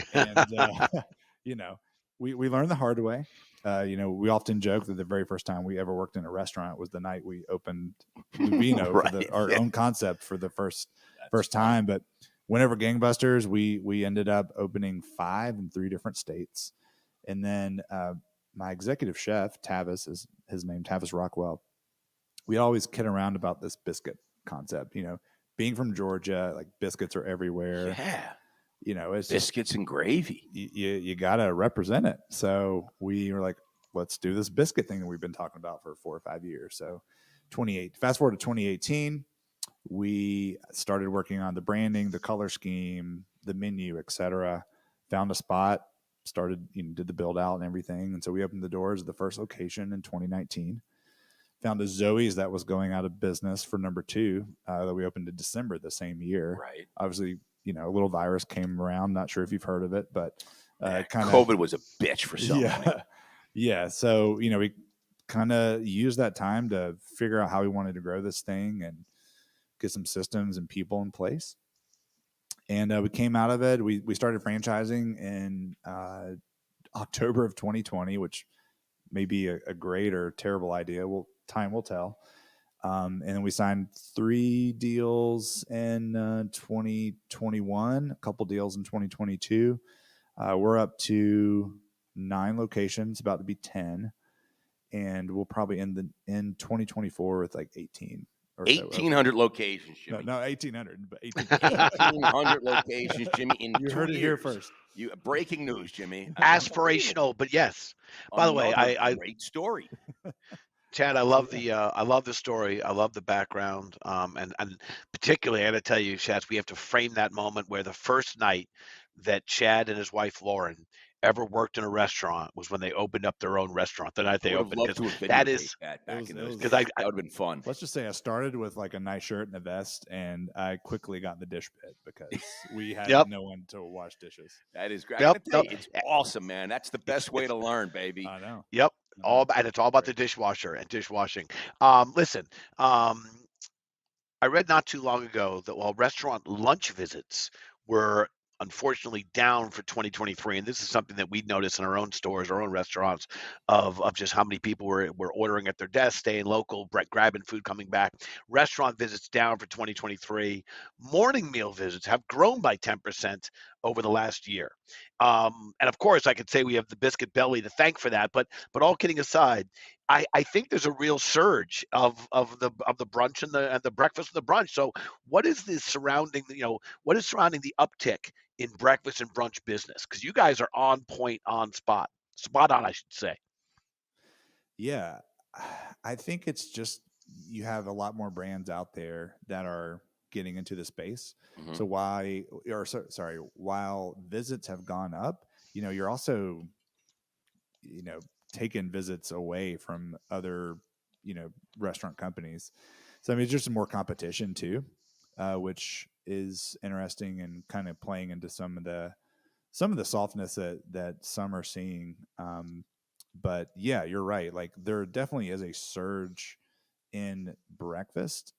We learned the hard way. We often joke that the very first time we ever worked in a restaurant was the night we opened Vino right. for our own concept for the first time. But whenever gangbusters, we ended up opening 5 in 3 different states. And then my executive chef, Tavis, is his name, Tavis Rockwell. We always kid around about this biscuit concept. Being from Georgia, like biscuits are everywhere. Yeah. It's biscuits and gravy. You gotta represent it. So we were like, let's do this biscuit thing that we've been talking about for 4 or 5 years. So fast forward to 2018, we started working on the branding, the color scheme, the menu, etc. Found a spot, started, did the build out and everything. And so we opened the doors of the first location in 2019. Found a Zoe's that was going out of business for number 2 that we opened in December the same year. Right. Obviously, a little virus came around. Not sure if you've heard of it, but COVID was a bitch for some. Yeah. So, we kind of used that time to figure out how we wanted to grow this thing and get some systems and people in place. And we came out of it. We started franchising in October of 2020, which may be a great or terrible idea. Time will tell. And then we signed 3 deals in 2021, a couple deals in 2022. We're up to 9 locations, about to be 10. And we'll probably end in 2024 with like 18 or 1,800 locations, Jimmy. No, 1,800, but 1,800 locations, Jimmy. In you 2 heard it years. here first. Breaking news, Jimmy. Aspirational, but yes. By the way, I great story. Chad, I love the story. I love the background. And particularly, I got to tell you, Chad, we have to frame that moment where the first night that Chad and his wife Lauren ever worked in a restaurant was when they opened up their own restaurant. The night they opened, that is back in those days. That would have been fun. Let's just say I started with like a nice shirt and a vest, and I quickly got in the dish pit because we had no one to wash dishes. That is great. It's awesome, man. That's the best way to learn, baby. I know. Yep. And it's all about the dishwasher and dishwashing. Listen, I read not too long ago that while restaurant lunch visits were unfortunately down for 2023, and this is something that we noticed in our own stores, our own restaurants, of just how many people were ordering at their desk, staying local, grabbing food, coming back. Restaurant visits down for 2023. Morning meal visits have grown by 10% over the last year. And of course, I could say we have the Biscuit Belly to thank for that. But all kidding aside, I think there's a real surge of the brunch and the breakfast and the brunch. So what is the surrounding the uptick in breakfast and brunch business? Because you guys are on point, spot on, I should say. Yeah, I think it's just you have a lot more brands out there that are getting into the space. Mm-hmm. So while visits have gone up, you're also, taking visits away from other, restaurant companies. So, I mean, it's just more competition too, which is interesting and kind of playing into some of the softness that some are seeing. But yeah, you're right. Like there definitely is a surge in breakfast.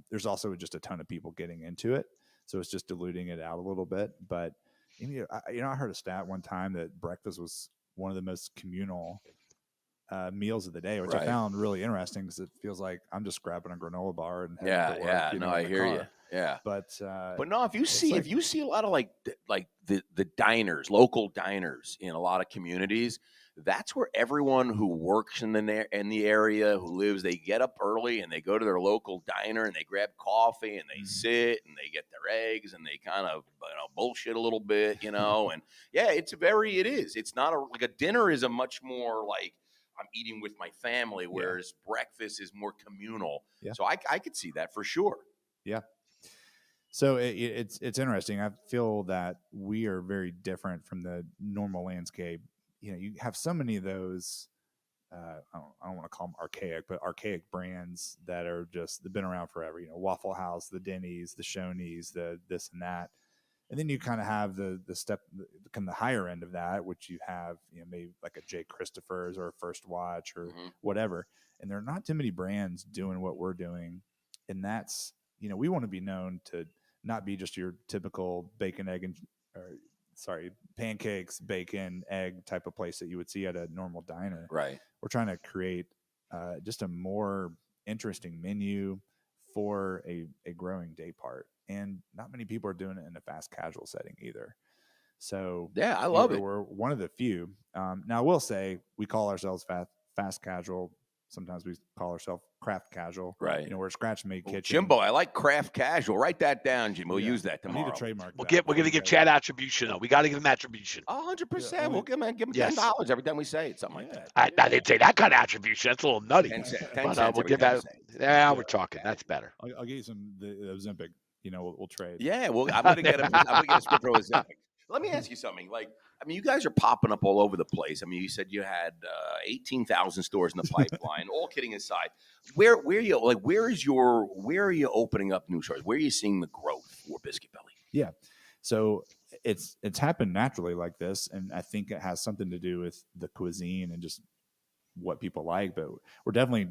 There's also just a ton of people getting into it, so it's just diluting it out a little bit. But I heard a stat one time that breakfast was one of the most communal meals of the day, which I found really interesting because it feels like I'm just grabbing a granola bar and I hear you. Yeah, but no, if you see a lot of like the diners, local diners in a lot of communities, that's where everyone who works in the area, who lives, they get up early and they go to their local diner and they grab coffee and they sit and they get their eggs and they kind of bullshit a little bit, and it is. It's not like a dinner is a much more like I'm eating with my family, whereas breakfast is more communal. Yeah. So I could see that for sure. Yeah. So it's interesting. I feel that we are very different from the normal landscape. You have so many of those, I don't want to call them archaic, but archaic brands that are they've been around forever. Waffle House, the Denny's, the Shoney's, the this and that. And then you kind of have the step, kind of the higher end of that, which you have, maybe like a J. Christopher's or a First Watch or whatever. And there are not too many brands doing what we're doing. And that's, we want to be known to not be just your typical pancakes, bacon, egg type of place that you would see at a normal diner. Right. We're trying to create just a more interesting menu for a growing day part. And not many people are doing it in a fast casual setting either. So yeah, I love it. We're one of the few. Now I will say we call ourselves fast casual. Sometimes we call ourselves craft casual. Right. We're a scratch-made kitchen. Jimbo, I like craft casual. Write that down, Jim. We'll use that tomorrow. We need a trademark. We're going to give Chad attribution, though. We got to give him attribution. 100%. We'll give him $10 every time we say it, something like that. I didn't say that kind of attribution. That's a little nutty. 10 cents we'll give that. Yeah, we're talking. That's better. I'll get you some the Ozempic. We'll trade. Yeah, well, I'm gonna get a script for Ozempic. Let me ask you something. You guys are popping up all over the place. You said you had 18,000 stores in the pipeline. All kidding aside, where are you opening up new stores? Where are you seeing the growth for Biscuit Belly? Yeah, so it's happened naturally like this, and I think it has something to do with the cuisine and just what people like, but we're definitely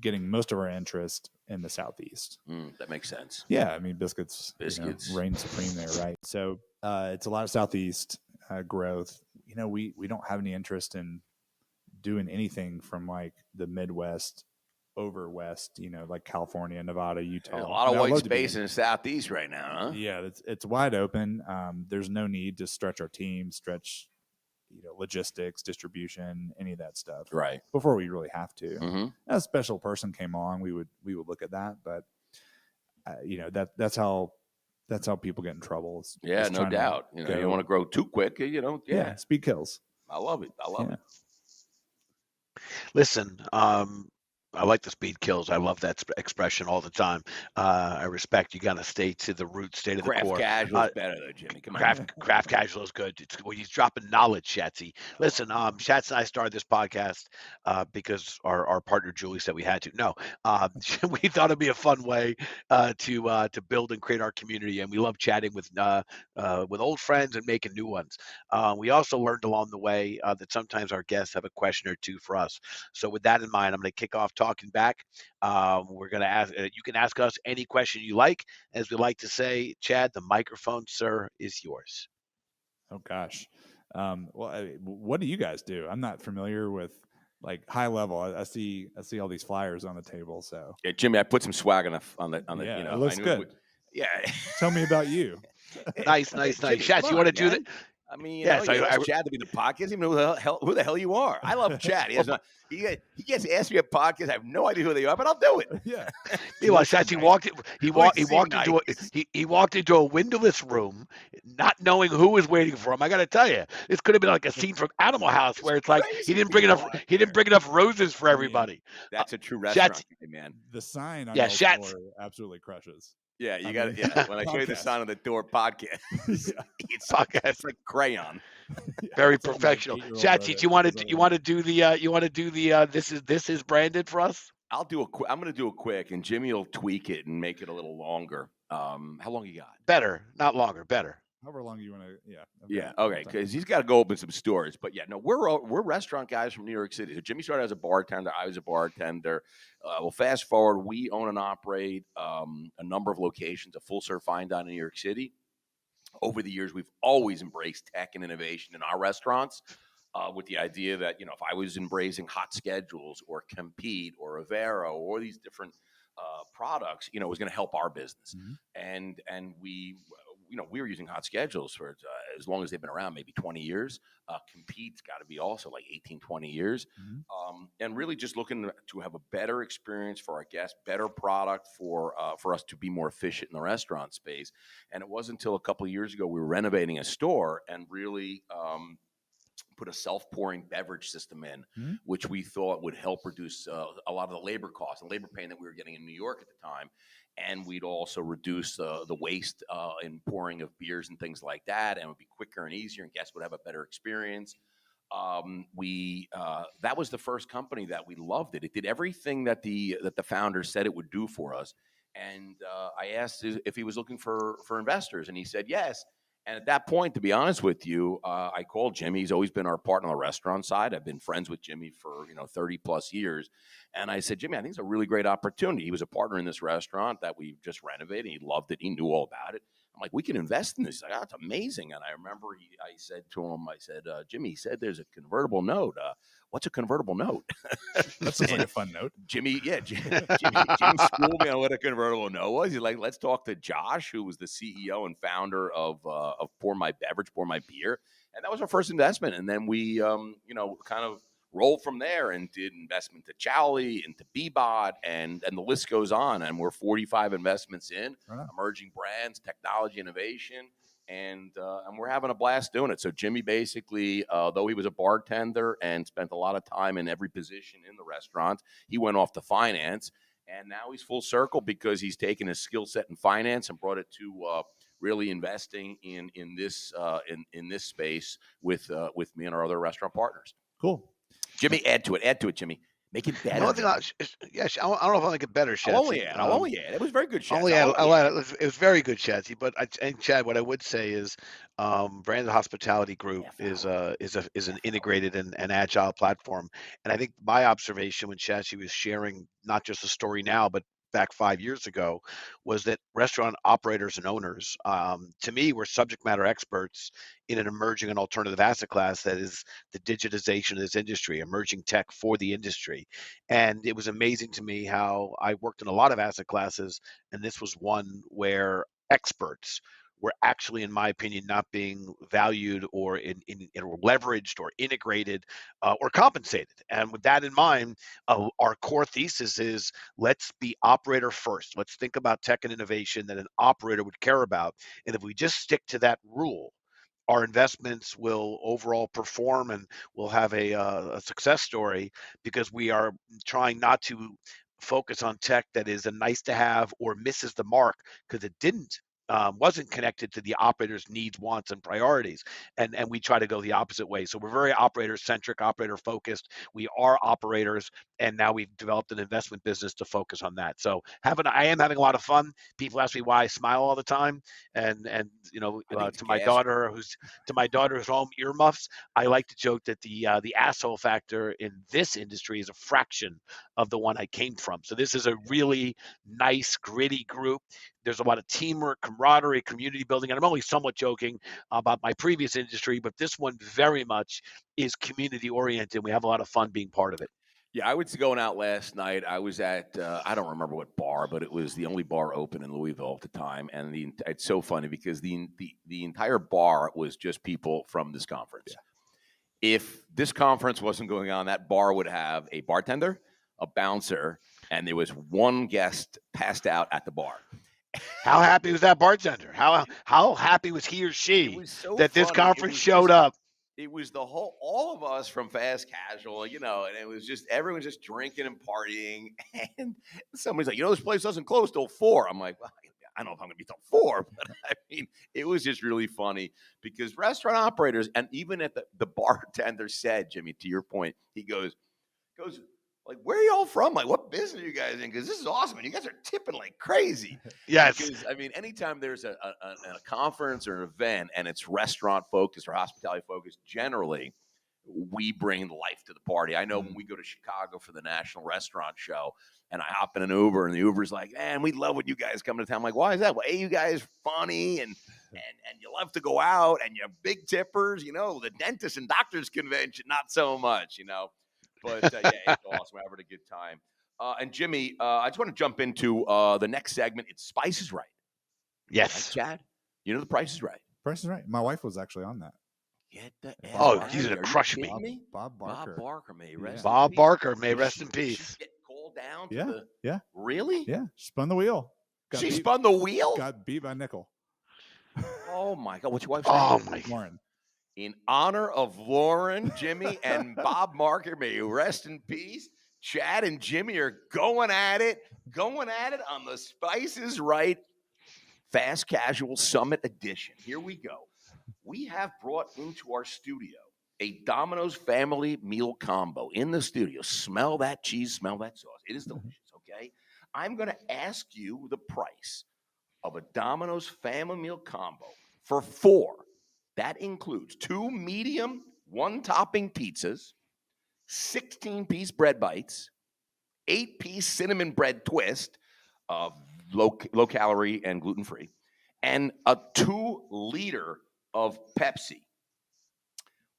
getting most of our interest in the Southeast. That makes sense. Yeah, I mean, Biscuits. Biscuits. Reign supreme there, right? So it's a lot of Southeast growth. We don't have any interest in doing anything from like the Midwest over West, like California, Nevada, Utah. There's a lot of I'd white love to be space in the Southeast right now, huh? Yeah, it's wide open. There's no need to stretch our team, stretch logistics, distribution, any of that stuff. Right. Before we really have to. Mm-hmm. A special person came along, we would look at that, but that's how people get in trouble. Yeah, no doubt. You don't want to grow too quick. Yeah, speed kills. I love it. it. Listen, I like the speed kills. I love that expression all the time. I respect you. Got to stay to the root, stay to the core. Craft casual is better though, Jimmy. Come on. Craft casual is good. He's dropping knowledge, Shatsy. Listen, Shats and I started this podcast because our partner Julie said we had to. No, we thought it'd be a fun way to build and create our community, and we love chatting with old friends and making new ones. We also learned along the way that sometimes our guests have a question or two for us. So with that in mind, I'm going to kick off talking back. We're going to ask. You can ask us any question you like. As we like to say, Chad, the microphone, sir, is yours. Oh gosh. What do you guys do? I'm not familiar with like high level. I see all these flyers on the table. So yeah, Jimmy, I put some swag on the. Yeah, it looks good. Yeah. Tell me about you. Nice. Shats, you want to do that? I mean, yes, I Chad to be the podcast. He doesn't even know who the hell you are. I love Chad. He gets asked me a podcast. I have no idea who they are, but I'll do it. Yeah. Meanwhile, Shats, he walked into a windowless room, not knowing who was waiting for him. I got to tell you, this could have been like a scene from Animal House where it's like he didn't bring enough roses for everybody. That's a true restaurant, man. The sign on Shats door absolutely crushes. Yeah, you got it. Yeah, when I show you the sign on the door, podcast, it's like crayon. Very professional. Shatsy, you want to do the this is branded for us? I'm going to do a quick, and Jimmy will tweak it and make it a little longer. How long you got? Better, not longer. Better. However long you want to. Yeah. Okay. Yeah. Okay. Because he's got to go open some stores. But yeah, no, we're restaurant guys from New York City. So Jimmy started as a bartender. I was a bartender. Well, fast forward, we own and operate a number of locations, a full-serve fine dining in New York City. Over the years, we've always embraced tech and innovation in our restaurants, with the idea that if I was embracing hot schedules or Compete or Avero or these different products, it was going to help our business. Mm-hmm. And we were using hot schedules for as long as they've been around, maybe 20 years. Compete's got to be also like 18, 20 years. Mm-hmm. And really just looking to have a better experience for our guests, better product for us to be more efficient in the restaurant space. And it wasn't until a couple of years ago we were renovating a store and really put a self-pouring beverage system in, mm-hmm. which we thought would help reduce a lot of the labor costs and labor pain that we were getting in New York at the time. And we'd also reduce the waste in pouring of beers and things like that, and it would be quicker and easier, and guests would have a better experience. That was the first company that we loved it. It did everything that the founder said it would do for us. And I asked if he was looking for investors, and he said yes. And at that point, to be honest with you, I called Jimmy. He's always been our partner on the restaurant side. I've been friends with Jimmy for 30 plus years. And I said, Jimmy, I think it's a really great opportunity. He was a partner in this restaurant that we just renovated. He loved it. He knew all about it. I'm like, we can invest in this. He's like, oh, it's amazing. And I remember I said to him, Jimmy, he said there's a convertible note. What's a convertible note? That sounds like a fun note. Jimmy schooled me on what a convertible note was. He's like, let's talk to Josh, who was the CEO and founder of Pour My Beer. And that was our first investment. And then we, kind of rolled from there and did investment to Chowley and to Bebot, and the list goes on. And we're 45 investments in, emerging brands, technology, innovation. And we're having a blast doing it. So Jimmy basically, though he was a bartender and spent a lot of time in every position in the restaurant, he went off to finance, and now he's full circle because he's taken his skill set in finance and brought it to really investing in this space with me and our other restaurant partners. Cool. Jimmy, add to it, Jimmy. Make it The better. only thing, I don't know if I'll make it better, Shatsy. I'll only add. It was very good, Shats. It was very good, Shatsy. But and Chad, what I would say is, Branded Hospitality Group is an integrated and agile platform. And I think my observation when Shatsy was sharing not just the story now, but back 5 years ago, was that restaurant operators and owners, to me, were subject matter experts in an emerging and alternative asset class that is the digitization of this industry, emerging tech for the industry. And it was amazing to me how I worked in a lot of asset classes, and this was one where experts were actually, in my opinion, not being valued or or leveraged or integrated or compensated. And with that in mind, our core thesis is let's be operator first. Let's think about tech and innovation that an operator would care about. And if we just stick to that rule, our investments will overall perform and we'll have a success story, because we are trying not to focus on tech that is a nice to have or misses the mark because it wasn't connected to the operator's needs, wants, and priorities. And we try to go the opposite way. So we're very operator centric, operator focused. We are operators, and now we've developed an investment business to focus on that. So I am having a lot of fun. People ask me why I smile all the time, and to my daughter who's home, earmuffs. I like to joke that the asshole factor in this industry is a fraction of the one I came from. So this is a really nice, gritty group. There's a lot of teamwork, camaraderie, community building. And I'm only somewhat joking about my previous industry, but this one very much is community oriented. We have a lot of fun being part of it. Yeah, I was going out last night. I was at, I don't remember what bar, but it was the only bar open in Louisville at the time. And it's so funny because the entire bar was just people from this conference. Yeah. If this conference wasn't going on, that bar would have a bartender, a bouncer, and there was one guest passed out at the bar. How happy was that bartender? How happy was he or she that this conference showed up? It was all of us from fast casual, and it was just everyone's just drinking and partying. And somebody's like, this place doesn't close till 4. I'm like, well, I don't know if I'm going to be till 4, but I mean, it was just really funny because restaurant operators, and even at the bartender said, Jimmy, to your point, he goes. Like, where are y'all from? Like, what business are you guys in? Because this is awesome. And you guys are tipping like crazy. Yes. Because, I mean, anytime there's a conference or an event and it's restaurant focused or hospitality focused, generally, we bring life to the party. I know when we go to Chicago for the National Restaurant Show and I hop in an Uber and the Uber's like, man, we love when you guys come to town. I'm like, why is that? Well, you guys funny and you love to go out and you're big tippers, the dentist and doctors convention, not so much, But, yeah, it's awesome. We're having a good time. And, Jimmy, I just want to jump into the next segment. It's Spice is Right. Yes. Right, Chad? The Price is Right. Price is Right. My wife was actually on that. Get the he's going to crush me. Bob Barker. Bob Barker, may rest Bob Barker, may rest in peace. Get called down to Yeah. Really? Yeah. Spun the wheel. She spun the wheel? Got beat by nickel. Oh, my God. What's your wife's name? Oh, my Lauren. In honor of Lauren, Jimmy, and Bob Barker, may you rest in peace. Chad and Jimmy are going at it on the Spice is Right Fast Casual Summit Edition. Here we go. We have brought into our studio a Domino's family meal combo in the studio. Smell that cheese, smell that sauce. It is delicious, okay? I'm going to ask you the price of a Domino's family meal combo for 4. That includes 2 medium, 1-topping pizzas, 16-piece bread bites, 8-piece cinnamon bread twist, low calorie and gluten-free, and a 2-liter of Pepsi.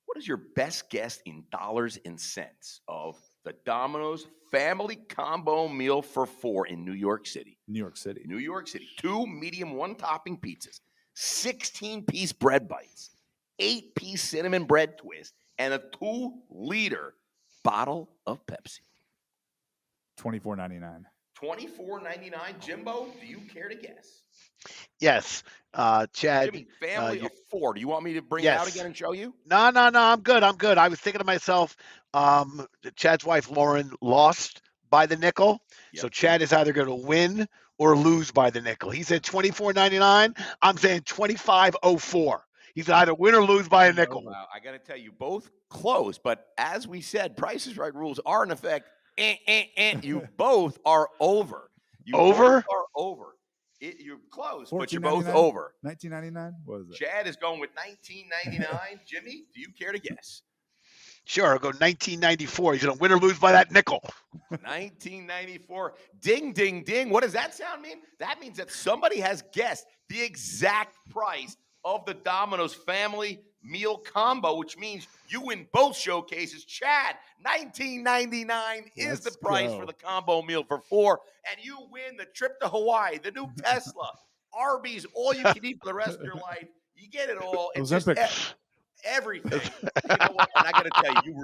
What is your best guess in dollars and cents of the Domino's family combo meal for 4 in New York City? New York City. 2 medium, 1-topping pizzas, 16-piece bread bites, 8-piece cinnamon bread twist, and a 2-liter bottle of Pepsi. $24.99. $24.99. Jimbo, do you care to guess? Yes. Chad. Jimmy, family of 4. Do you want me to bring it out again and show you? No. I'm good. I was thinking to myself, Chad's wife, Lauren, lost by the nickel. Yep. So Chad is either going to win or lose by the nickel. He said $24.99. I'm saying $25.04. He's either win or lose by a nickel. Wow. I got to tell you, both close. But as we said, Price is Right rules are in effect You both are over. You Over? both are over. You're close, but you're 14.99? both over. 1999? What is it? Chad is going with 1999. Jimmy, do you care to guess? Sure, I'll go 1994. He's going to win or lose by that nickel. 1994. Ding, ding, ding. What does that sound mean? That means that somebody has guessed the exact price of the Domino's family meal combo, which means you win both showcases. Chad, 1999 is the Let's price go. for the combo meal for 4, and you win the trip to Hawaii, the new Tesla, Arby's, all you can eat for the rest of your life. You get it all. It's just Ozempic. everything. You know what? And I got to tell you, you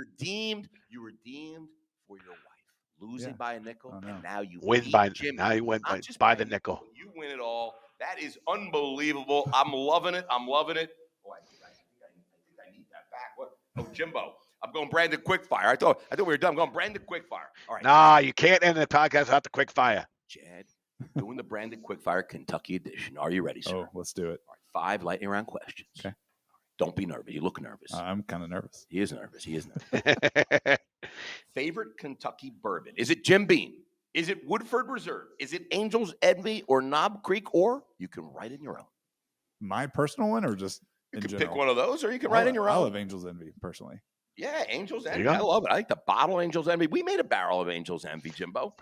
redeemed for your wife. Losing Yeah. by a nickel, Oh, no. and now you Win beat by Jimmy. now you win Not just by the a nickel. You win it all. That is unbelievable. I'm loving it. I'm loving it. Oh, I think I need that back. What? Oh, Jimbo. I'm going Brandon Quickfire. I thought we were done. I'm going Brandon Quickfire. All right. Nah, you can't end the podcast without the quick fire. Chad, doing the Brandon Quickfire Kentucky edition. Are you ready, sir? Oh, let's do it. All right, 5 lightning round questions. Okay. Don't be nervous. You look nervous. I'm kind of nervous. He is nervous. He is nervous. Favorite Kentucky bourbon? Is it Jim Beam? Is it Woodford Reserve? Is it Angel's Envy or Knob Creek? Or you can write in your own. My personal one or just You in can general? pick one of those, or you can write in your I own. love Angel's Envy personally. Yeah, Angel's There Envy. you go. I love it. I like the bottle Angel's Envy. We made a barrel of Angel's Envy, Jimbo.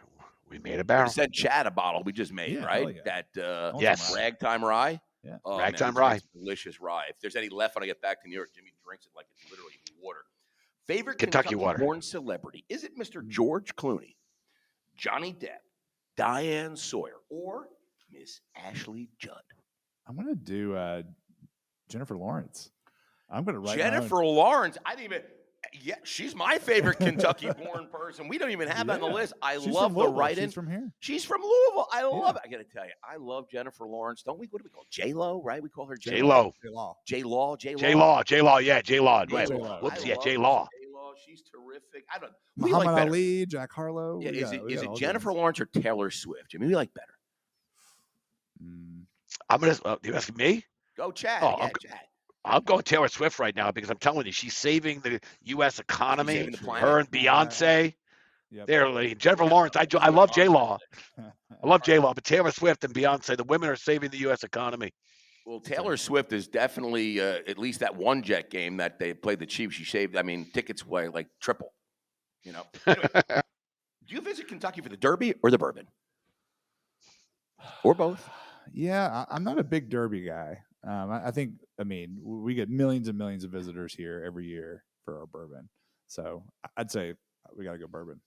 We made a We barrel. sent Chad a bottle we just made, Yeah, right? hell yeah. That want Yes. some ragtime rye. Yeah. Oh, Ragtime man, rye. it's delicious rye. If there's any left when I get back to New York, Jimmy drinks it like it's literally water. Favorite Kentucky water. born celebrity? Is it Mr. George Clooney, Johnny Depp, Diane Sawyer, or Miss Ashley Judd? I'm gonna do Jennifer Lawrence. I'm gonna write my own. Jennifer Lawrence. I didn't even. Yeah, she's my favorite Kentucky-born person. We don't even have that on the Yeah. list. I She's love from the Louisville. write-in. She's from here. She's from Louisville. I love Yeah. it. I got to tell you, I love Jennifer Lawrence. Don't we? What do we call J-Lo? Right? We call her J Lo. J-Law. J-Law. J Law. Yeah, J Law. Right. J-Law. Whoops. I Yeah, love J Law. J-Law. She's terrific. I don't. Who do you Muhammad like better? Ali, Jack Harlow. Yeah, We is got it all good Jennifer ones. Lawrence or Taylor Swift? I mean, we like better. I'm gonna. You asking me? Go, Chad. Oh, yeah, I'm- Chad. I'm going Taylor Swift right now because I'm telling you, she's saving the U.S. economy. saving the planet. Her and Beyonce. Yep. They're like, Jennifer Lawrence. I love J Law. I love J Law, but Taylor Swift and Beyonce, the women are saving the U.S. economy. Well, Taylor Swift is definitely at least that one Jet game that they played the Chiefs. She saved. I mean, tickets were like triple. You know. Anyway, do you visit Kentucky for the Derby or the bourbon, or both? Yeah, I'm not a big Derby guy. I think, I mean, we get millions and millions of visitors here every year for our bourbon. So I'd say we got to go bourbon.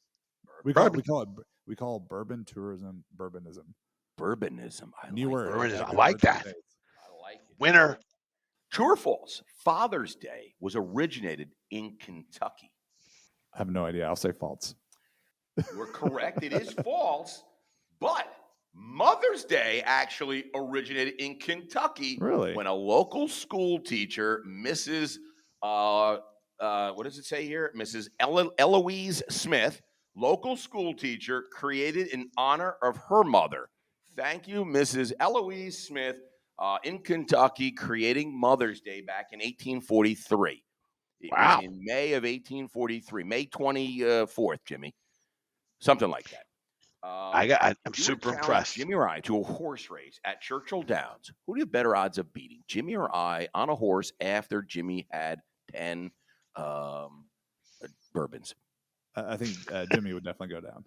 We call it bourbon tourism, bourbonism. Bourbonism. I New like word. that. Bourbonism. Good I like word for that. days. I like it. Winner. True or false? Father's Day was originated in Kentucky. I have no idea. I'll say false. You're correct. It is false, but Mother's Day actually originated in Kentucky. Really? When a local school teacher, Mrs. What does it say here? Mrs. Eloise Smith, local school teacher, created in honor of her mother. Thank you, Mrs. Eloise Smith, in Kentucky, creating Mother's Day back in 1843. It Wow. was in May of 1843, May 24th, Jimmy. Something like that. I'm You super would challenge impressed. Jimmy or I to a horse race at Churchill Downs. Who do you have better odds of beating, Jimmy or I, on a horse after Jimmy had 10 bourbons? I think Jimmy would definitely go down.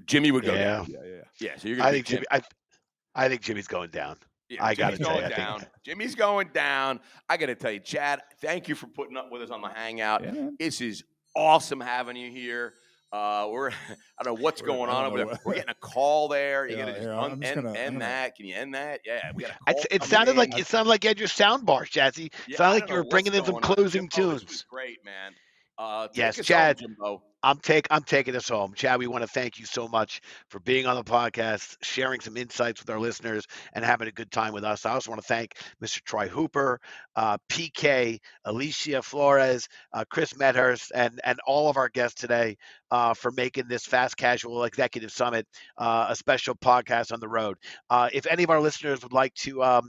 Jimmy would go Yeah. down. Yeah. Yeah, so you're going I to think Jimmy. I think Jimmy's going down. Yeah, I gotta Jimmy's tell you, going I think- down. Jimmy's going down. I got to tell you, Chad, thank you for putting up with us on the Hangout. Yeah, man. This is awesome having you here. I don't know what's going I don't on over know there. what- We're getting a call there. You Yeah, got to here, just I'm just gonna- I'm end gonna- that. Can you end that? Yeah, we got a call. It coming sounded in. like you had your sound bar, Shazzy. Yeah, Sounded I like don't you know were bringing in what's some going on. closing Jimbo, this was tunes. great, man. Take Yes, us Chad. home, Jimbo. I'm taking us home. Chad, we want to thank you so much for being on the podcast, sharing some insights with our listeners, and having a good time with us. I also want to thank Mr. Troy Hooper, PK, Alicia Flores, Chris Medhurst, and all of our guests today for making this Fast Casual Executive Summit a special podcast on the road. If any of our listeners would like to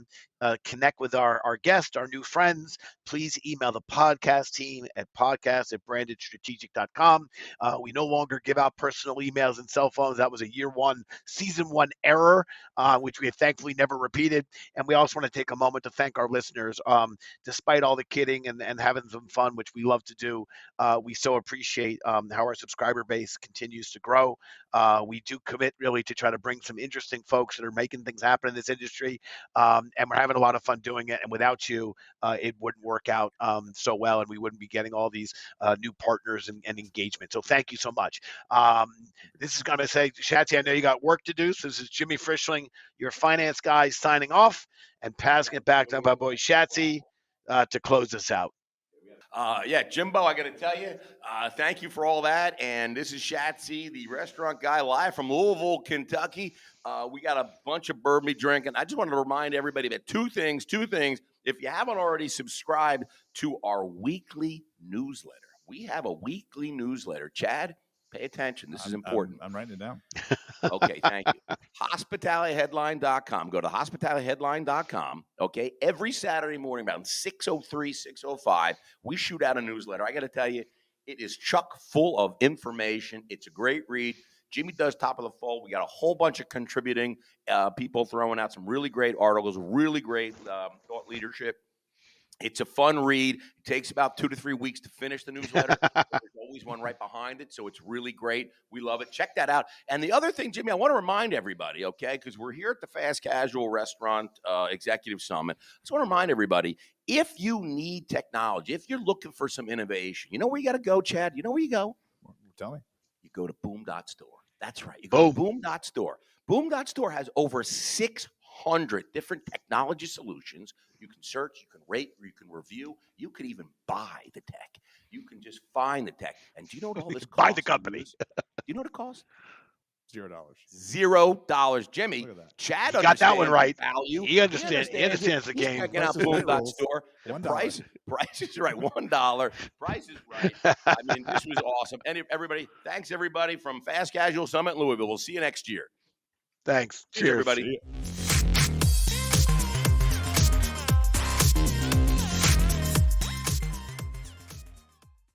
connect with our guests, our new friends, please email the podcast team at podcast@brandedstrategic.com. We no longer give out personal emails and cell phones. That was a season one error, which we have thankfully never repeated. And we also want to take a moment to thank our listeners. Despite all the kidding and having some fun, which we love to do, we so appreciate how our subscriber base continues to grow. We do commit really to try to bring some interesting folks that are making things happen in this industry. And we're having a lot of fun doing it. And without you, it wouldn't work out so well, and we wouldn't be getting all these new partners and engagement. So thank you so much. This is going to say, Shatsy, I know you got work to do. So this is Jimmy Frischling, your finance guy, signing off and passing it back to my boy Shatsy to close this out. Yeah, Jimbo, I got to tell you, thank you for all that. And this is Shatsy, the restaurant guy, live from Louisville, Kentucky. We got a bunch of bourbon drinking. I just wanted to remind everybody that two things. If you haven't already subscribed to our weekly newsletter, we have a weekly newsletter. Chad, pay attention. This is important. I'm writing it down. Okay, thank you. HospitalityHeadline.com. Go to HospitalityHeadline.com. Okay, every Saturday morning about 6:03, 6:05, we shoot out a newsletter. I got to tell you, it is chock full of information. It's a great read. Jimmy does top of the fold. We got a whole bunch of contributing people throwing out some really great articles, really great thought leadership. It's a fun read. It takes about 2 to 3 weeks to finish the newsletter. There's always one right behind it, so it's really great. We love it. Check that out. And the other thing, Jimmy, I want to remind everybody, okay, because we're here at the Fast Casual Restaurant Executive Summit. I just want to remind everybody, if you need technology, if you're looking for some innovation, you know where you got to go, Chad? You know where you go? Tell me. You go to Boom.store. That's right. You go to Boom.store. Boom.store has over 600 different technology solutions. You can search, you can rate, you can review, you could even buy the tech. You can just find the tech. And do you know what all this costs? Buy the company. Do you know what it costs? $0. $0. Jimmy, Look at that. Chad He got that one understands right. Value. He understands the He's game. checking out Prices right. Boom.store. The $1. price is right. $1. Price is right. I mean, this was awesome. And everybody, thanks everybody from Fast Casual Summit in Louisville. We'll see you next year. Thanks. Cheers, everybody. See ya.